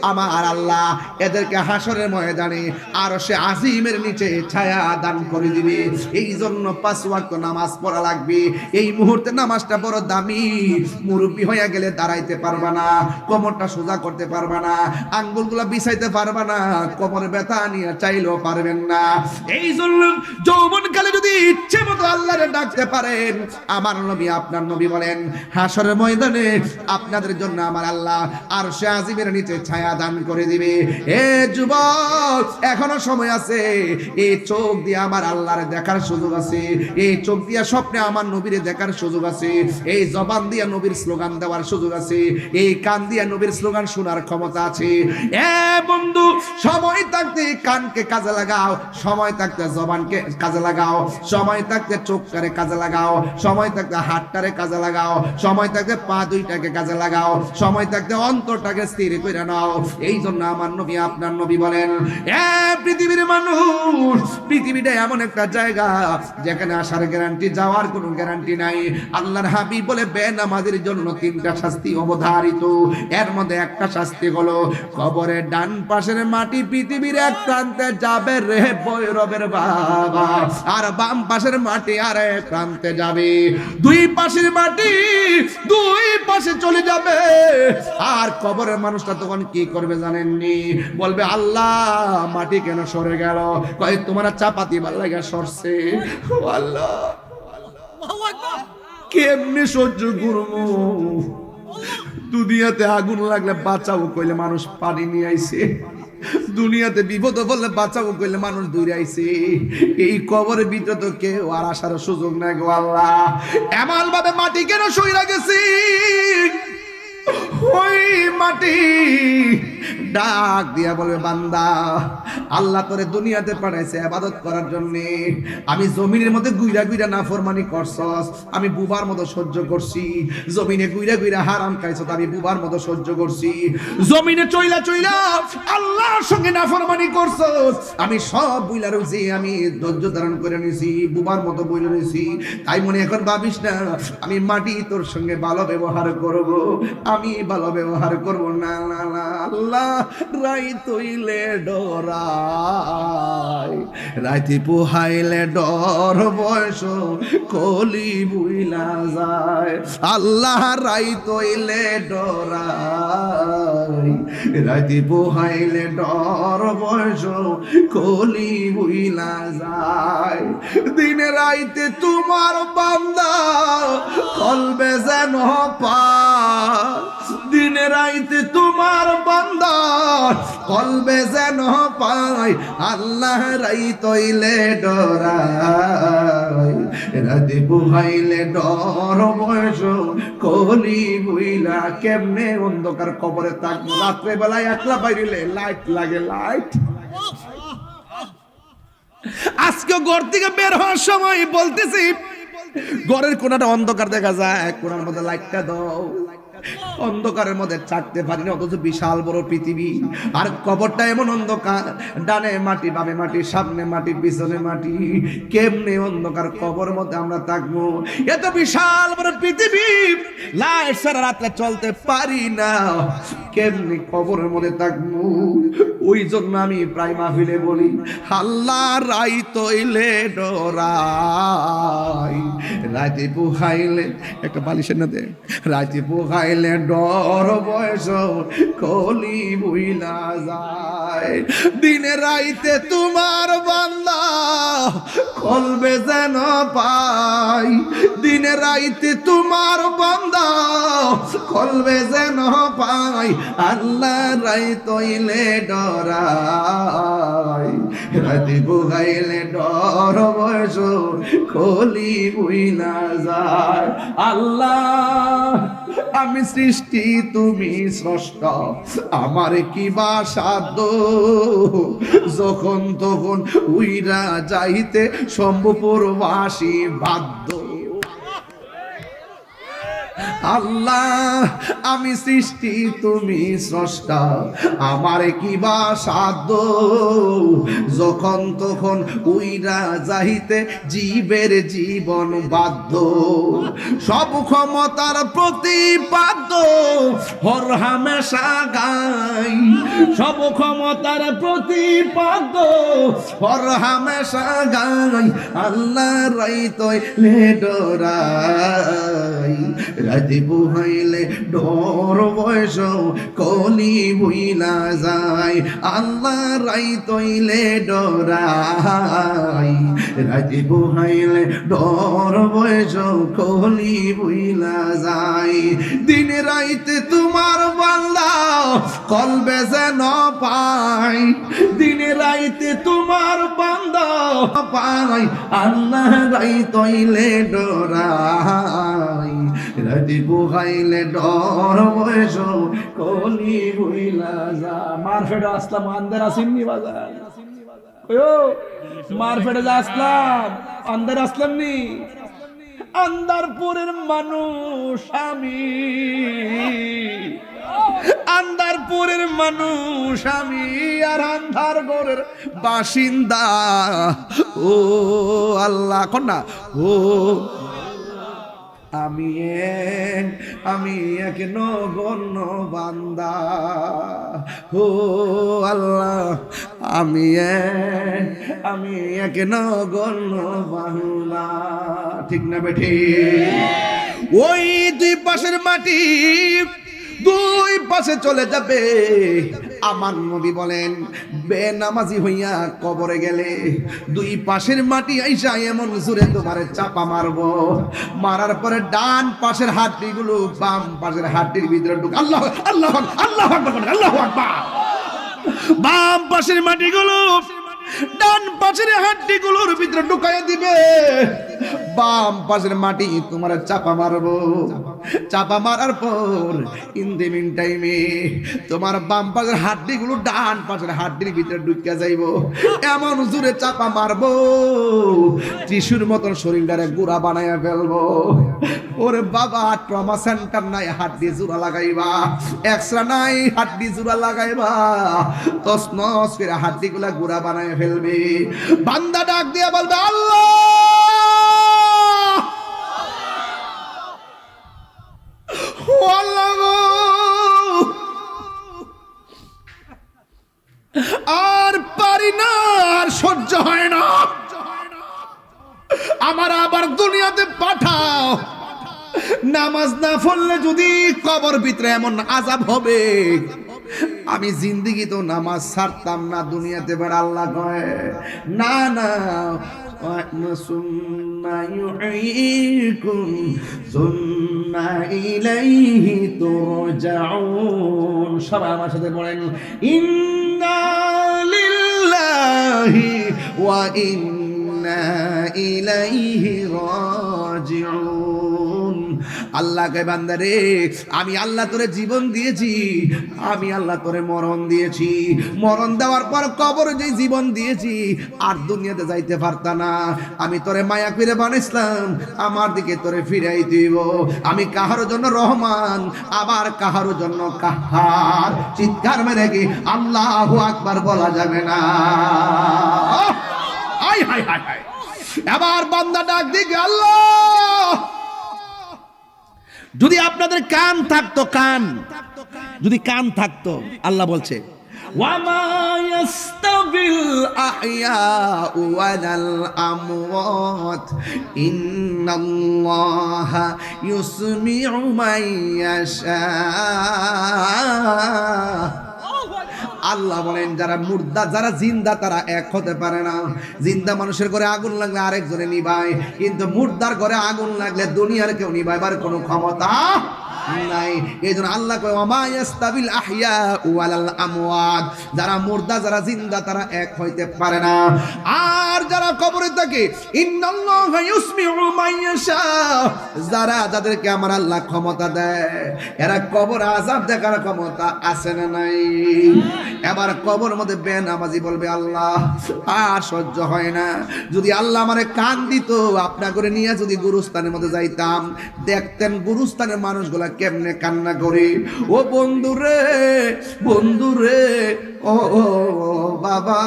আমার আল্লাহ এদেরকে হাসরের ময়দানে আরশে আজিমের নিচে ছায়া দান করে দিবে। এই জন্য 5 ওয়াক্ত নামাজ পড়া লাগবে। এই মুহূর্তে নামাজটা বড় দামি। মুরব্বি হয়ে গেলে দাঁড়াইতে পারবা না, কোমরটা সোজা করতে পারবা না, আঙ্গুলগুলা বিছাইতে পারবা না, কোমরে ব্যথা নিয়ে চাইলেও পারবেন না। এই জন্য যৌবনকালে যদি ইচ্ছে মতো আল্লাহরে ডাকতে পারেন, আমার নবী, আপনার নবী বলেন, হাসরের ময়দানে আপনাদের জন্য আমার আল্লাহ আরশে আজিমের নিচে ছায়া দান করে দিবে। এ যুবক, এখনো সময় আছে। এই চোখ দিয়ে আমার আল্লাহরে দেখার সুযোগ আছে, এই চোখ দিয়ে স্বপ্নে আমার নবীরে দেখার সুযোগ আছে, এই জবান দিয়ে নবীর স্লোগান দেওয়ার সুযোগ আছে, এই কান দিয়ে নবীর স্লোগান শোনার ক্ষমতা আছে। এ বন্ধু, সময় থাকতে কানকে কাজে লাগাও, সময় থাকতে জবানকে কাজে লাগাও, সময় থাকতে চোখটারে কাজে লাগাও, সময় থাকতে হাতটারে কাজে লাগাও, সময় থাকতে পা দুইটাকে কাজে লাগাও, সময় থাকতে অন্তরটাকে স্থির করে নাও। এই জন্য আমার নবী, আপনার নবী বলেন, এ পৃথিবীর মানুষ, পৃথিবীটা এমন একটা জায়গা যেখানে আসার গ্যারান্টি, যাওয়ার কোনো গ্যারান্টি নাই। আল্লাহর হাবিব বলে, বেনামাজের জন্য তিনটা শাস্তি অবধারিত। এর মধ্যে একটা শাস্তি হলো কবরের ডান পাশের মাটি পৃথিবীর এক প্রান্তে যাবে রে ভৈরবের বাবা, আর বাম পাশের মাটি আর এক প্রান্তে যাবে। দুই পাশের মাটি দুই পাশে চলে যাবে। আর কবরের মানুষটা তখন কি করবে জানেননি? বলবে, আল্লাহ, মাটি কেন সরে গেল? কয়, তোমার চাপাতি ভাল লাগা সরছে। ও আল্লাহ, কেমনে সহ্য করবো? দুনিয়াতে আগুন লাগলে বাঁচাবো কইলে মানুষ পানি নিয়ে আইছে, দুনিয়াতে বিপদ বললে বাঁচাবো কইলে মানুষ দূরে আইছে। এই কবরের ভিতরে তো কেউ আর আসার সুযোগ নাই গো আল্লাহ। এমন ভাবে মাটি কেন সইরা গেছি? ওই মাটি ডাক দিয়া বলে, বান্দা, আল্লাহ তোরে দুনিয়াতে পাঠাইছে ইবাদত করার জন্য। আমি জমিনের মধ্যে গুইরা গুইরা নাফরমানি করছস, আমি বুবার মতো সহ্য করছি। জমিনে গুইরা গুইরা হারাম খাইছস, আমি বুবার মতো সহ্য করছি। জমিনে চইলা চইলা আল্লাহর সঙ্গে নাফরমানি করছস, আমি সব বুইলা রইছি, আমি ধৈর্য ধারণ করে নিছি, বুবার মতো বইলা রইছি। তাই মনে এখন ভাবিস না আমি মাটি তোর সঙ্গে ভালো ব্যবহার করব, আমি ভালো ব্যবহার করব না। না না, আল্লাহ রাইত হইলে ডরাই, রাইতে পোহাইলে ডর, বয়স কলি বুইলা যায়। আল্লাহ রাইত হইলে ডরাই, রাইতে পোহাইলে ডর, বয়স কলি বুইলা যায়। দিনে রাইতে তোমার বান্দা কলবে যেন পায়, দিনে রাইতে তোমার বান্দা কলবে যেন পায়। আল্লাহ রাইত হইলে ডরাই, রাতে বুহাইলে ডর, বয়স কলি বুইলা। কেমনে অন্ধকার কবরে থাকবো? রাত্রে বেলায় একলা বাইরিলে লাইট লাগে, লাইট। আজকে ঘর থেকে বের হওয়ার সময় বলতেছি, ঘরের কোনাটা অন্ধকার দেখা যায়, কোনার মধ্যে লাইটটা দাও। অন্ধকারের মধ্যে চাকতে পারি না, অথচ বিশাল বড় পৃথিবী। আর কবরটা এমন অন্ধকার, ডানে মাটি, বামে মাটি, সামনে মাটি, পিছনে মাটি। কেমনে অন্ধকার কবর মধ্যে আমরা থাকবো? এত বিশাল বড় পৃথিবী, লাইট ছাড়া রাত্রে চলতে পারি না, কেমনে কবরের মধ্যে থাকবো? ওই জন্য আমি প্রায় মাহফিলে বলি, আল্লাহ রাইত হইলে ডরাই, রাতে পোহাইলে, একটা বালিশের না দে, রাতে পোহাইলে ডর, বয়স কলি বুইলা যায়। দিনে রাইতে তোমার বান্দা কলবে যেন পাই, দিনে রাইতে তোমার বান্দা কলবে যেন পাই, আল্লাহ রাইত হইলে ডরাই, রাতে বুঝাইলে ডর বয়স কলি বুইলা যায়। আল্লাহ আমি সৃষ্টি তুমি স্রষ্টা, আমার কি বা সাধ্য, যখন তখন উইরা যাইতে শম্ভুপুরবাসী বাধ্য। আল্লাহ আমি সৃষ্টি তুমি স্রষ্টা, আমার কি বা সাধ্য, যখন তখন উইরা যাইতে জীবের জীবন বাধ্য। সব ক্ষমতার প্রতিপাদ্য হর হামেশা গাই, সব ক্ষমতার প্রতিপাদ্য হর হামেশা গাই, আল্লাহ রাইতই লে ডরাই, রাতে বুহাইলে ডর বয়স কলি বুইলা যায়, আল্লাহ রাইতইলে ডরাই, রাতে বুহাইলে ডর বয়স কলি বুইলা যায়। দিনে রাইতে তোমার বান্দা কলবে যেন পাই, দিনে রাইতে তোমার বান্দা পাই, আল্লাহ রাইতইলে ডরাই, রাতে বুহাইলে ডর বয়স কলি বুইলা যা। মারফেট আসলাম আন্দার আসেননি বাজার, মারফেটে যা আসলাম আন্দার আসলাম নি, আন্দারপুরের মানুষ আমি, আন্দারপুরের মানুষ আমি, আর আন্ধারগড়ের বাসিন্দা। ও আল্লাহ কন্যা ও আমি এক নগণ্য বান্দা, ও আল্লাহ আমি এক নগণ্য বান্দা। ঠিক না বেঠি? ওই দুই পাশের মাটি দুই পাশে চলে যাবে। আমার নবী বলেন বেনামাজি হইয়া কবরে গেলে দুই পাশের মাটি আইসা এমন জোরে তোমারে চাপা মারবো, মারার পরে ডান পাশের হাড্ডিগুলো বাম পাশের হাড্ডির ভিতরে ঢুক। আল্লাহ আল্লাহ আল্লাহ আল্লাহু আকবার। বাম পাশের মাটিগুলো ডান পাশের হাড্ডিগুলোর ভিতরে ঢুকাইয়া দিবে, বাম পাশের মাটি তোমার চাপা মারবো। চাপা মারার পর ইন দি মিন টাইমে তোমার বাম পাশের হাড্ডিগুলো ডান পাশের হাড্ডির ভিতরে ঢুকিয়া যাইব, এমন জোরে চাপা মারবো টিস্যুর মতন শরীরটারে গুড়া বানাইয়া ফেলবো। ওরে বাবা, ট্রমা সেন্টার নাই, হাড্ডি জোড়া লাগাইবা, এক্সরা নাই, হাড্ডি জোড়া লাগাইবা, তসনস করে হাড্ডিগুলা গুড়া বানাইয়া ফেলবে। বান্দা ডাক দিয়া বলবে আল্লাহ, আর পারি না, আর সহ্য হয় না, আমার আবার দুনিয়াতে পাঠাও। নামাজ না পড়লে যদি কবর ভিতরে এমন আযাব হবে, আমি জিন্দেগি তো নামাজ ছাড়তাম না দুনিয়াতে। বেড়া আল্লাহ কয় না না, সুম্মা ইউঈকুম সুম্মা ইলাইহি তুরজাউন। সবাই আমার সাথে বলেন ইন্না লিল্লাহি ওয়া ইন্না ইলাইহি রাজিউন। আল্লাহকে বান্দারে, আমি আল্লাহ তোরে জীবন দিয়েছি, আমি আল্লাহ তোরে মরণ দিয়েছি, মরণ দেওয়ার পর কবরে যে জীবন দিয়েছি, আর দুনিয়াতে যাইতে পারতা না। আমি তোরে মায়া করে বানাইছিলাম, আমার দিকে তোরে ফিরাই দিব। আমি কাহার জন্য রহমান, আবার কাহার জন্য কাহার। চিৎকার মেরে কি আল্লাহু আকবার বলা যাবে না? High high high high. এবার বান্দা ডাক দিকে আল্লাহ, যদি আপনাদের কান থাকতো, কান যদি কান থাকতো, আল্লাহ বলছে ওয়ামা ইয়াস্তাবিল আহইয়াউ ওয়ালাল আমওয়াত ইন্নাল্লাহা ইউসমিউ মান ইয়াশা। আল্লাহ বলেন, যারা মুর্দা যারা জিন্দা তারা এক হতে পারে না। জিন্দা মানুষের ঘরে আগুন লাগলে আরেকজনে নিভায়, কিন্তু মুর্দার ঘরে আগুন লাগলে দুনিয়ার কেউ নিভাইবার কোনো ক্ষমতা নাই। এইজন্য আল্লাহ কয় ওমা ইয়াস্তাবিল আহইয়া ওয়ালাল আমওয়াত, যারা মুর্দা যারা জিন্দা তারা এক হইতে পারে না। আর যারা কবরে থাকে ইন্নাল্লাহা ইউসমিউ মান ইয়াশা, যারা যাদেরকে আমার আল্লাহ ক্ষমতা দেয় এরা কবর আযাব দেখার ক্ষমতা আছে না নাই? এবার কবর মধ্যে বেনামাজি বলবে আল্লাহ আর সহ্য হয় না, যদি আল্লাহ আমারে কান দিত আপনা করে নিয়ে যদি গুরুস্থানের মধ্যে যাইতাম, দেখতেন গুরুস্থানের মানুষগুলা কেমনে কান্না করে। ও বন্ধুরে বন্ধুরে ও বাবা,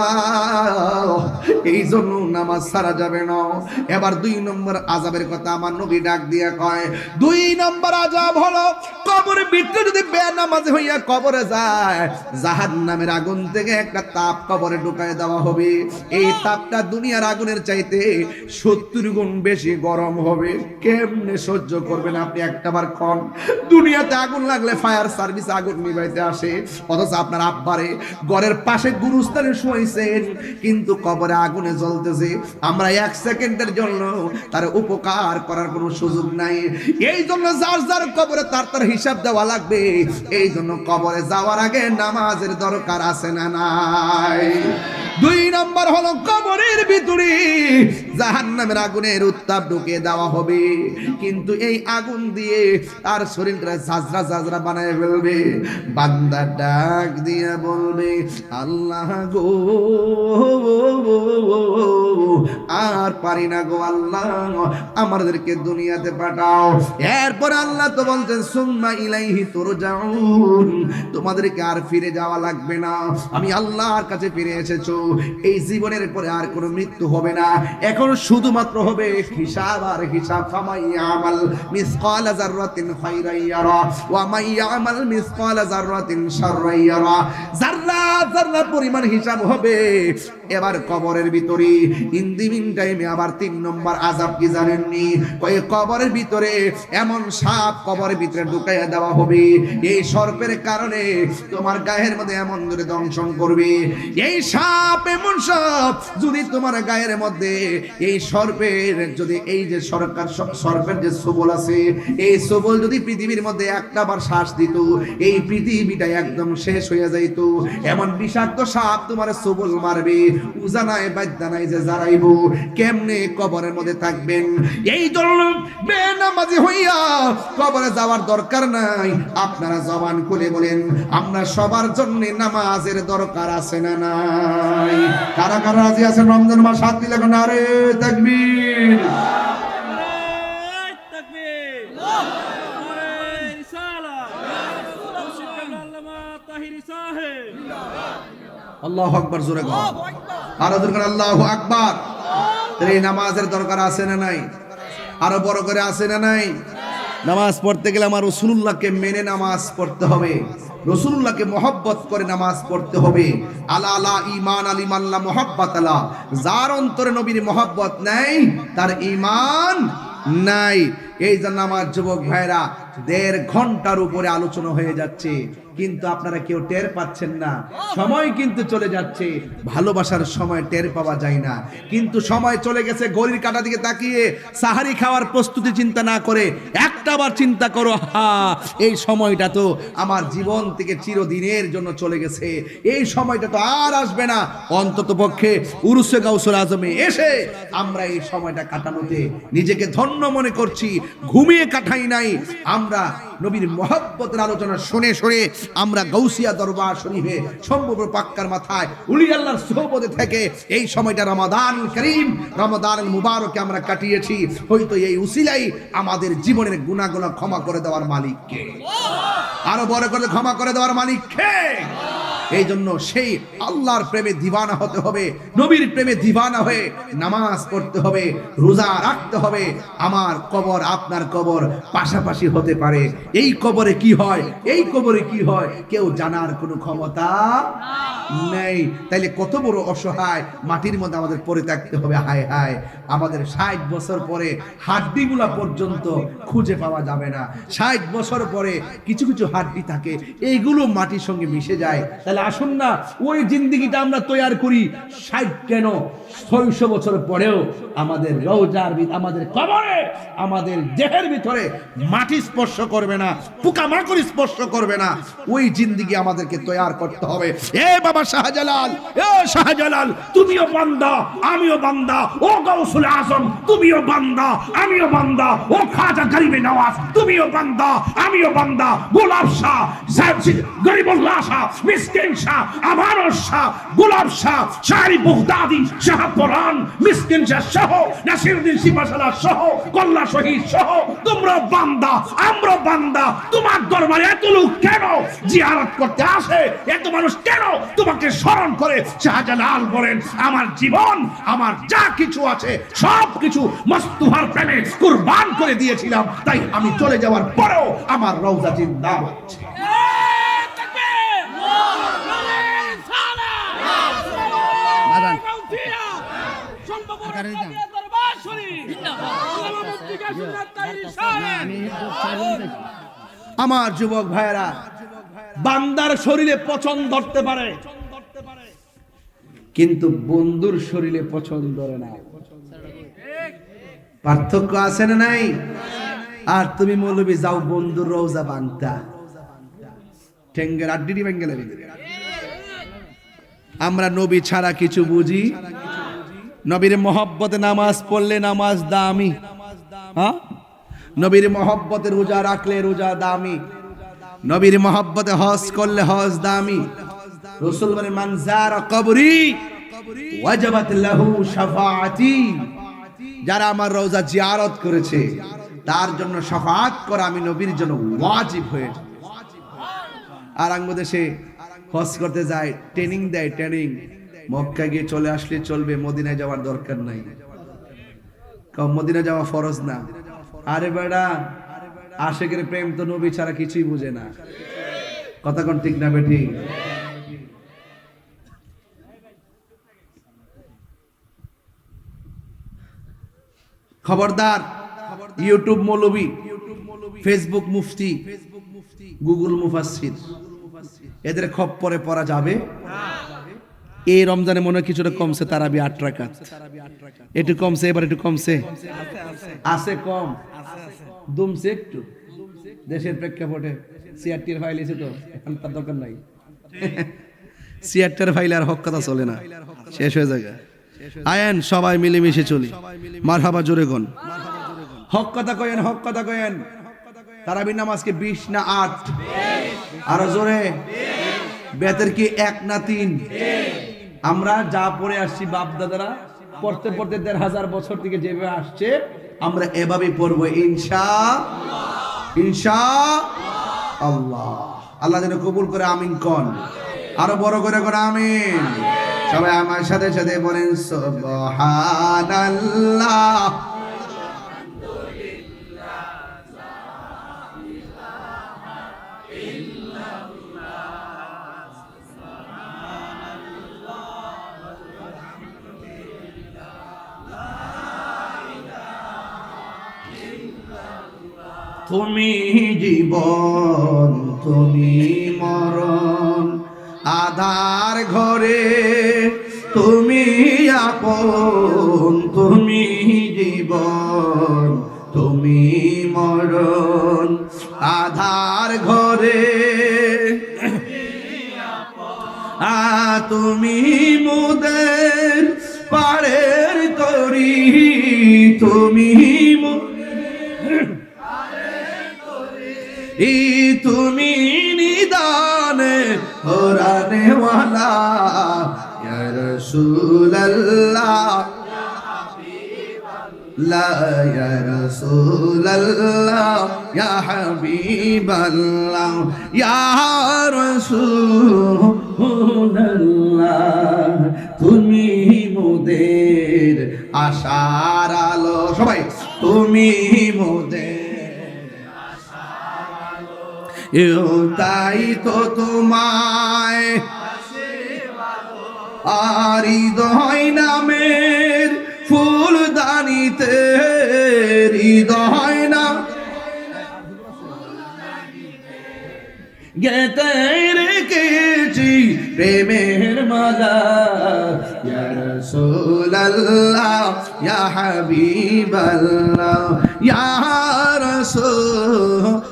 এই জন্য নামাজ ছাড়া যাবে না। এবার 2 নম্বর আযাবের কথা আমার নবী ডাক দিয়া কয়, 2 নম্বর আযাব হলো কবরের ভিতরে যদি বেনামাজি হইয়া কবরে যায়, জাহান্নামের আগুন থেকে একটা তাপ কবরে ঢুকায় দেওয়া হবে। এই তাপটা দুনিয়ার আগুনের চাইতে 70 গুণ বেশি গরম হবে। কেমনে সহ্য করবেন আপনি একটাবার কোন? দুনিয়াতে আগুন লাগলে ফায়ার সার্ভিস আগুন নিভাইতে আসে, অথচ আপনার আব্বারে ঘরের পাশে গুরুস্থানে শুয়েছেন, কিন্তু কবরে আগুনে জ্বলতেছে। আমরা 1 সেকেন্ডের জন্য তার উপকার করার কোনো সুযোগ নাই। এই জন্য যার যার কবরে তার তার হিসাব দেওয়া লাগবে। এই জন্য কবরে যাওয়ার আগে নামাজের দরকার আছে না নাই? 2 নম্বর হলো কবরের ভিতরে জাহান্নামের আগুনের উত্তাপ ঢুকিয়ে দেওয়া হবে, কিন্তু এই আগুন দিয়ে তার শরীরটা ঝাঁঝরা ঝাঁঝরা বানায় ফেলবে। বান্দা ডাক দিয়ে বলবে আল্লাহ গো আর পারি না গো আল্লাহ, আমাদেরকে দুনিয়াতে পাঠাও। এরপর আল্লাহ তো বলছেন সুম্মা ইলাইহি তুরজাউন, তোমাদেরকে আর ফিরে যাওয়া লাগবে না, আমি আল্লাহর কাছে ফিরে এসেছো। এই জীবনের পরে আর কোনো মৃত্যু হবে না, এখন শুধুমাত্র হবে হিসাব আর হিসাব। ফামাইয়ামাল মিসকালা যাররাতিন খায়রান ইয়ারা ওয়া মাইয়ামাল মিসকালা যাররাতিন শাররান ইয়ারা, যাররা যাররা পরিমাণ হিসাব হবে। এবার কবরের ভিতরে ইন দি মিন টাইমে আবার 3 নম্বর আযাব কি জানেননি? কয় কবরের ভিতরে এমন সাপ কবরের ভিতরে ঢুকাইয়া দেওয়া হবে, এই সর্পের কারণে তোমার গায়ের মধ্যে এমন ধরে দংশন করবে। এই সাপ এমন সাপ যদি তোমার গায়ের মধ্যে এই সর্পের যদি এই যে সর্পের যে সবল আছে, এই সবল যদি পৃথিবীর মধ্যে একটাবার শ্বাস দিত এই পৃথিবীটা একদম শেষ হয়ে যাইত। এমন বিষাক্ত সাপ তোমার সবল মারবে, উজানায় বাদ্দানায় যে জারাইব। কেমনে কবরের মধ্যে থাকবেন? এই জন্য বেনামাজি হইয়া কবরে যাওয়ার দরকার নাই। আপনারা জবান খুলে বলেন আমরা সবার জন্য নামাজের দরকার আছে না নাই? কারা কারা রাজি আছেন রমজান মাস হাত দিলে কোন? আরে তাকবীর, আল্লাহু আকবার, জোরে গো আরো জোরে করে আল্লাহু আকবার। এই নামাজের দরকার আছে না নাই? আরো বড় করে আছে না নাই? নামাজ পড়তে গেলে আমার রাসূলুল্লাহকে মেনে নামাজ পড়তে হবে, রাসূলুল্লাহকে মহব্বত করে নামাজ পড়তে হবে। আলা আলা ঈমান আলিমাল্লাহ মুহাব্বাত আলা, যার অন্তরে নবীর মহব্বত নাই তার ঈমান নাই। এই জন্য আমার যুবক ভাইরা 1.5 ঘন্টার উপরে আলোচনা হয়ে যাচ্ছে, কিন্তু আপনারা কেউ টের পাচ্ছেন না। সময় কিন্তু চলে যাচ্ছে, ভালোবাসার সময় টের পাওয়া যায় না। কিন্তু সময় চলে গেছে, ঘড়ির কাঁটা দিকে তাকিয়ে সাহারি খাওয়ার প্রস্তুতি চিন্তা না করে একটাবার চিন্তা করো, এই সময়টা তো আমার জীবন থেকে চিরদিনের জন্য চলে গেছে, এই সময়টা তো আর আসবে না। অন্তত পক্ষে উরুসে গাউসুল আজমে এসে আমরা এই সময়টা কাটানোতে নিজেকে ধন্য মনে করছি, ঘুমিয়ে কাটাই নাই। আমরা নবীর মহব্বতের আলোচনা শুনে শুনে আমরা গাউসিয়া দরবার শরীফে সম্ভব পাক্কার মাথায় উলি আল্লাহর সোহবতে থেকে এই সময়টা রমাদান করিম, রমাদান মুবারকে আমরা কাটিয়েছি। হয়তো এই উসিলাই আমাদের জীবনের গুনাহগুলো ক্ষমা করে দেওয়ার মালিক কে? আরো বড় করে ক্ষমা করে দেওয়ার মালিক কে? এই জন্য সেই আল্লাহর প্রেমে দিওয়ানা হতে হবে, নবীর প্রেমে দিওয়ানা হয়ে নামাজ পড়তে হবে, রোজা রাখতে হবে। আমার কবর আপনার কবর পাশাপাশি হতে পারে। এই কবরে কি হয়, এই কবরে কি হয় কেউ জানার কোনো ক্ষমতা নেই। তাইলে কত বড় অসহায় মাটির মধ্যে আমাদের পড়ে থাকতে হবে। হায় হায়, আমাদের 60 বছর পরে হাড্ডিগুলা পর্যন্ত খুঁজে পাওয়া যাবে না। 60 বছর পরে কিছু কিছু হাড্ডি থাকে, এইগুলো মাটির সঙ্গে মিশে যায়। তাহলে আসুন না ওই জিন্দেগিটা আমরা তৈরি করি। 60 কেন 600 বছর পরেও আমাদের রওজার আমাদের কবরে আমাদের দেহের ভিতরে মাটি স্পর্শ করবে না, পোকামাকড় স্পর্শ করবে না। ওই জিন্দেগি আমাদেরকে তৈরি করতে হবে। এ বাবা শাহজালাল, এ শাহজালাল, তুমিও বান্দা আমিও বান্দা। ও গাউসুল আজম, তুমিও বান্দা আমিও বান্দা। ও খাজা গরিবে নওয়াজ, তুমিও বান্দা আমিও বান্দা। গোলাপ শাহ, গরিবুল্লাহ শাহ, মিসকিন শাহ, আমানত শাহ, গোলাপ শাহ, শাহরি বগদাদি, শাহ পরান, মিসকিন শাহ সহ, নাসিরউদ্দিন সিপাশালা সহ, কল্লা শহীদ সহ, তোমরা বান্দা আমরা বান্দা। তোমার দরবারে এত লোক কেন জিয়ারত করতে আসে? এত মানুষ কেন তোমাকে স্মরণ করে? শাহজালাল বলেন, আমার জীবন আমার যা কিছু আছে সব কিছু মস্তুহার প্রেমে কুরবান করে দিয়েছিলাম, তাই আমি চলে যাওয়ার পরেও আমার রওজা জিন্দা আছে। আমার যুবক ভাইয়েরা, বান্দার শরীরে পছন্দ ধরতে পারে কিন্তু বন্ধুর শরীরে পছন্দ ধরে না। পার্থক্য আছে না নাই? আর তুমি মৌলবি যাও বন্ধুর রওজা বাংতা ঠেঙ্গের আড্ডি বেঙ্গেলে। আমরা নবী ছাড়া কিছু বুঝি? নবীর মহব্বতে নামাজ পড়লে নামাজ দামি, হ্যাঁ? নবীর মহব্বতে রোজা রাখলে রোজা দামি, নবীর মহব্বতে হজ করলে হজ দামি। রাসূল বলেন, মান যারা কবরি ওয়াজাবাত লাহু শাফাআতি, যারা আমার রওজা জিয়ারত করেছে তার জন্য শাফাআত করা আমি নবীর জন্য ওয়াজিব হয়েছে। আর বাংলাদেশে হজ করতে যায়, ট্রেনিং দেয়, ট্রেনিং। মক্কা গিয়ে চলে আসলে চলবে, মদিনায় যাওয়ার দরকার নাই। মদিনা যাওয়া ফরজ না। আরে বেড়া, আশেকের প্রেম তো নবী ছাড়া কিছুই বুঝে না। কথা কোন ঠিক না বেঠি? খবরদার, ইউটিউব মৌলবী, ফেসবুক মুফতি, গুগল মুফাসসির, এদের খপ্পরে পড়া যাবে? এই রমজানে মনে হয় কিছুটা কমছে, তারাবি 8 রাকাত একটু কমছে, এবার একটু কমছে, আছে কম, দুমছে একটু দেশের প্রেক্ষাপটে। সিআরটির ফাইল এসে তো এখন তার দরকার নাই। সিআরটির ফাইল আর হক কথা চলে না, শেষ হয়ে যায়। আয়েন সবাই মিলেমিশে চলি, মারহাবা জোরে গন, হক কথা কয়েন, হক কথা কয়েন। তারাবি নামাজকে 20 না 8? আরো জোরে। বেতের কি 1 না 3? আমরা যা পড়ে আসছি বাপ দাদারা পড়তে পড়তে 1500 বছর থেকে যেভাবে আসছে আমরা এভাবেই পড়বো ইনশাআল্লাহ। আল্লাহ যেন কবুল করে, আমিন কোন। আরো বড় করে কোন আমিন। সবাই আমার সাথে সাথে বলেন সুবহানাল্লাহ। তুমি জীবন, তুমি মরণ, আধার ঘরে তুমি আপন। তুমি জীবন, তুমি মরণ, আধার ঘরে তুমি মোদের পাড়ের তরি। তুমি তুমি নিদানে কোরআনে ওয়ালা ইয়া রাসূলুল্লাহ, লা ইয়া রাসূলুল্লাহ, ইয়া হাবিবাল্লাহ, ইয়া রাসূলুল্লাহ। তুমি মোদের আশার আলো, সবাই তুমি মোদের তাই তো তোমায় আর হৃদয় নামের ফুলদানিতে, হৃদয় নাম গেতে রেখেছি পেয়েছি প্রেমের মজা ইয়া রাসূলুল্লাহ ইয়া হাবিবাল্লাহ ইয়া রাসূলুল্লাহ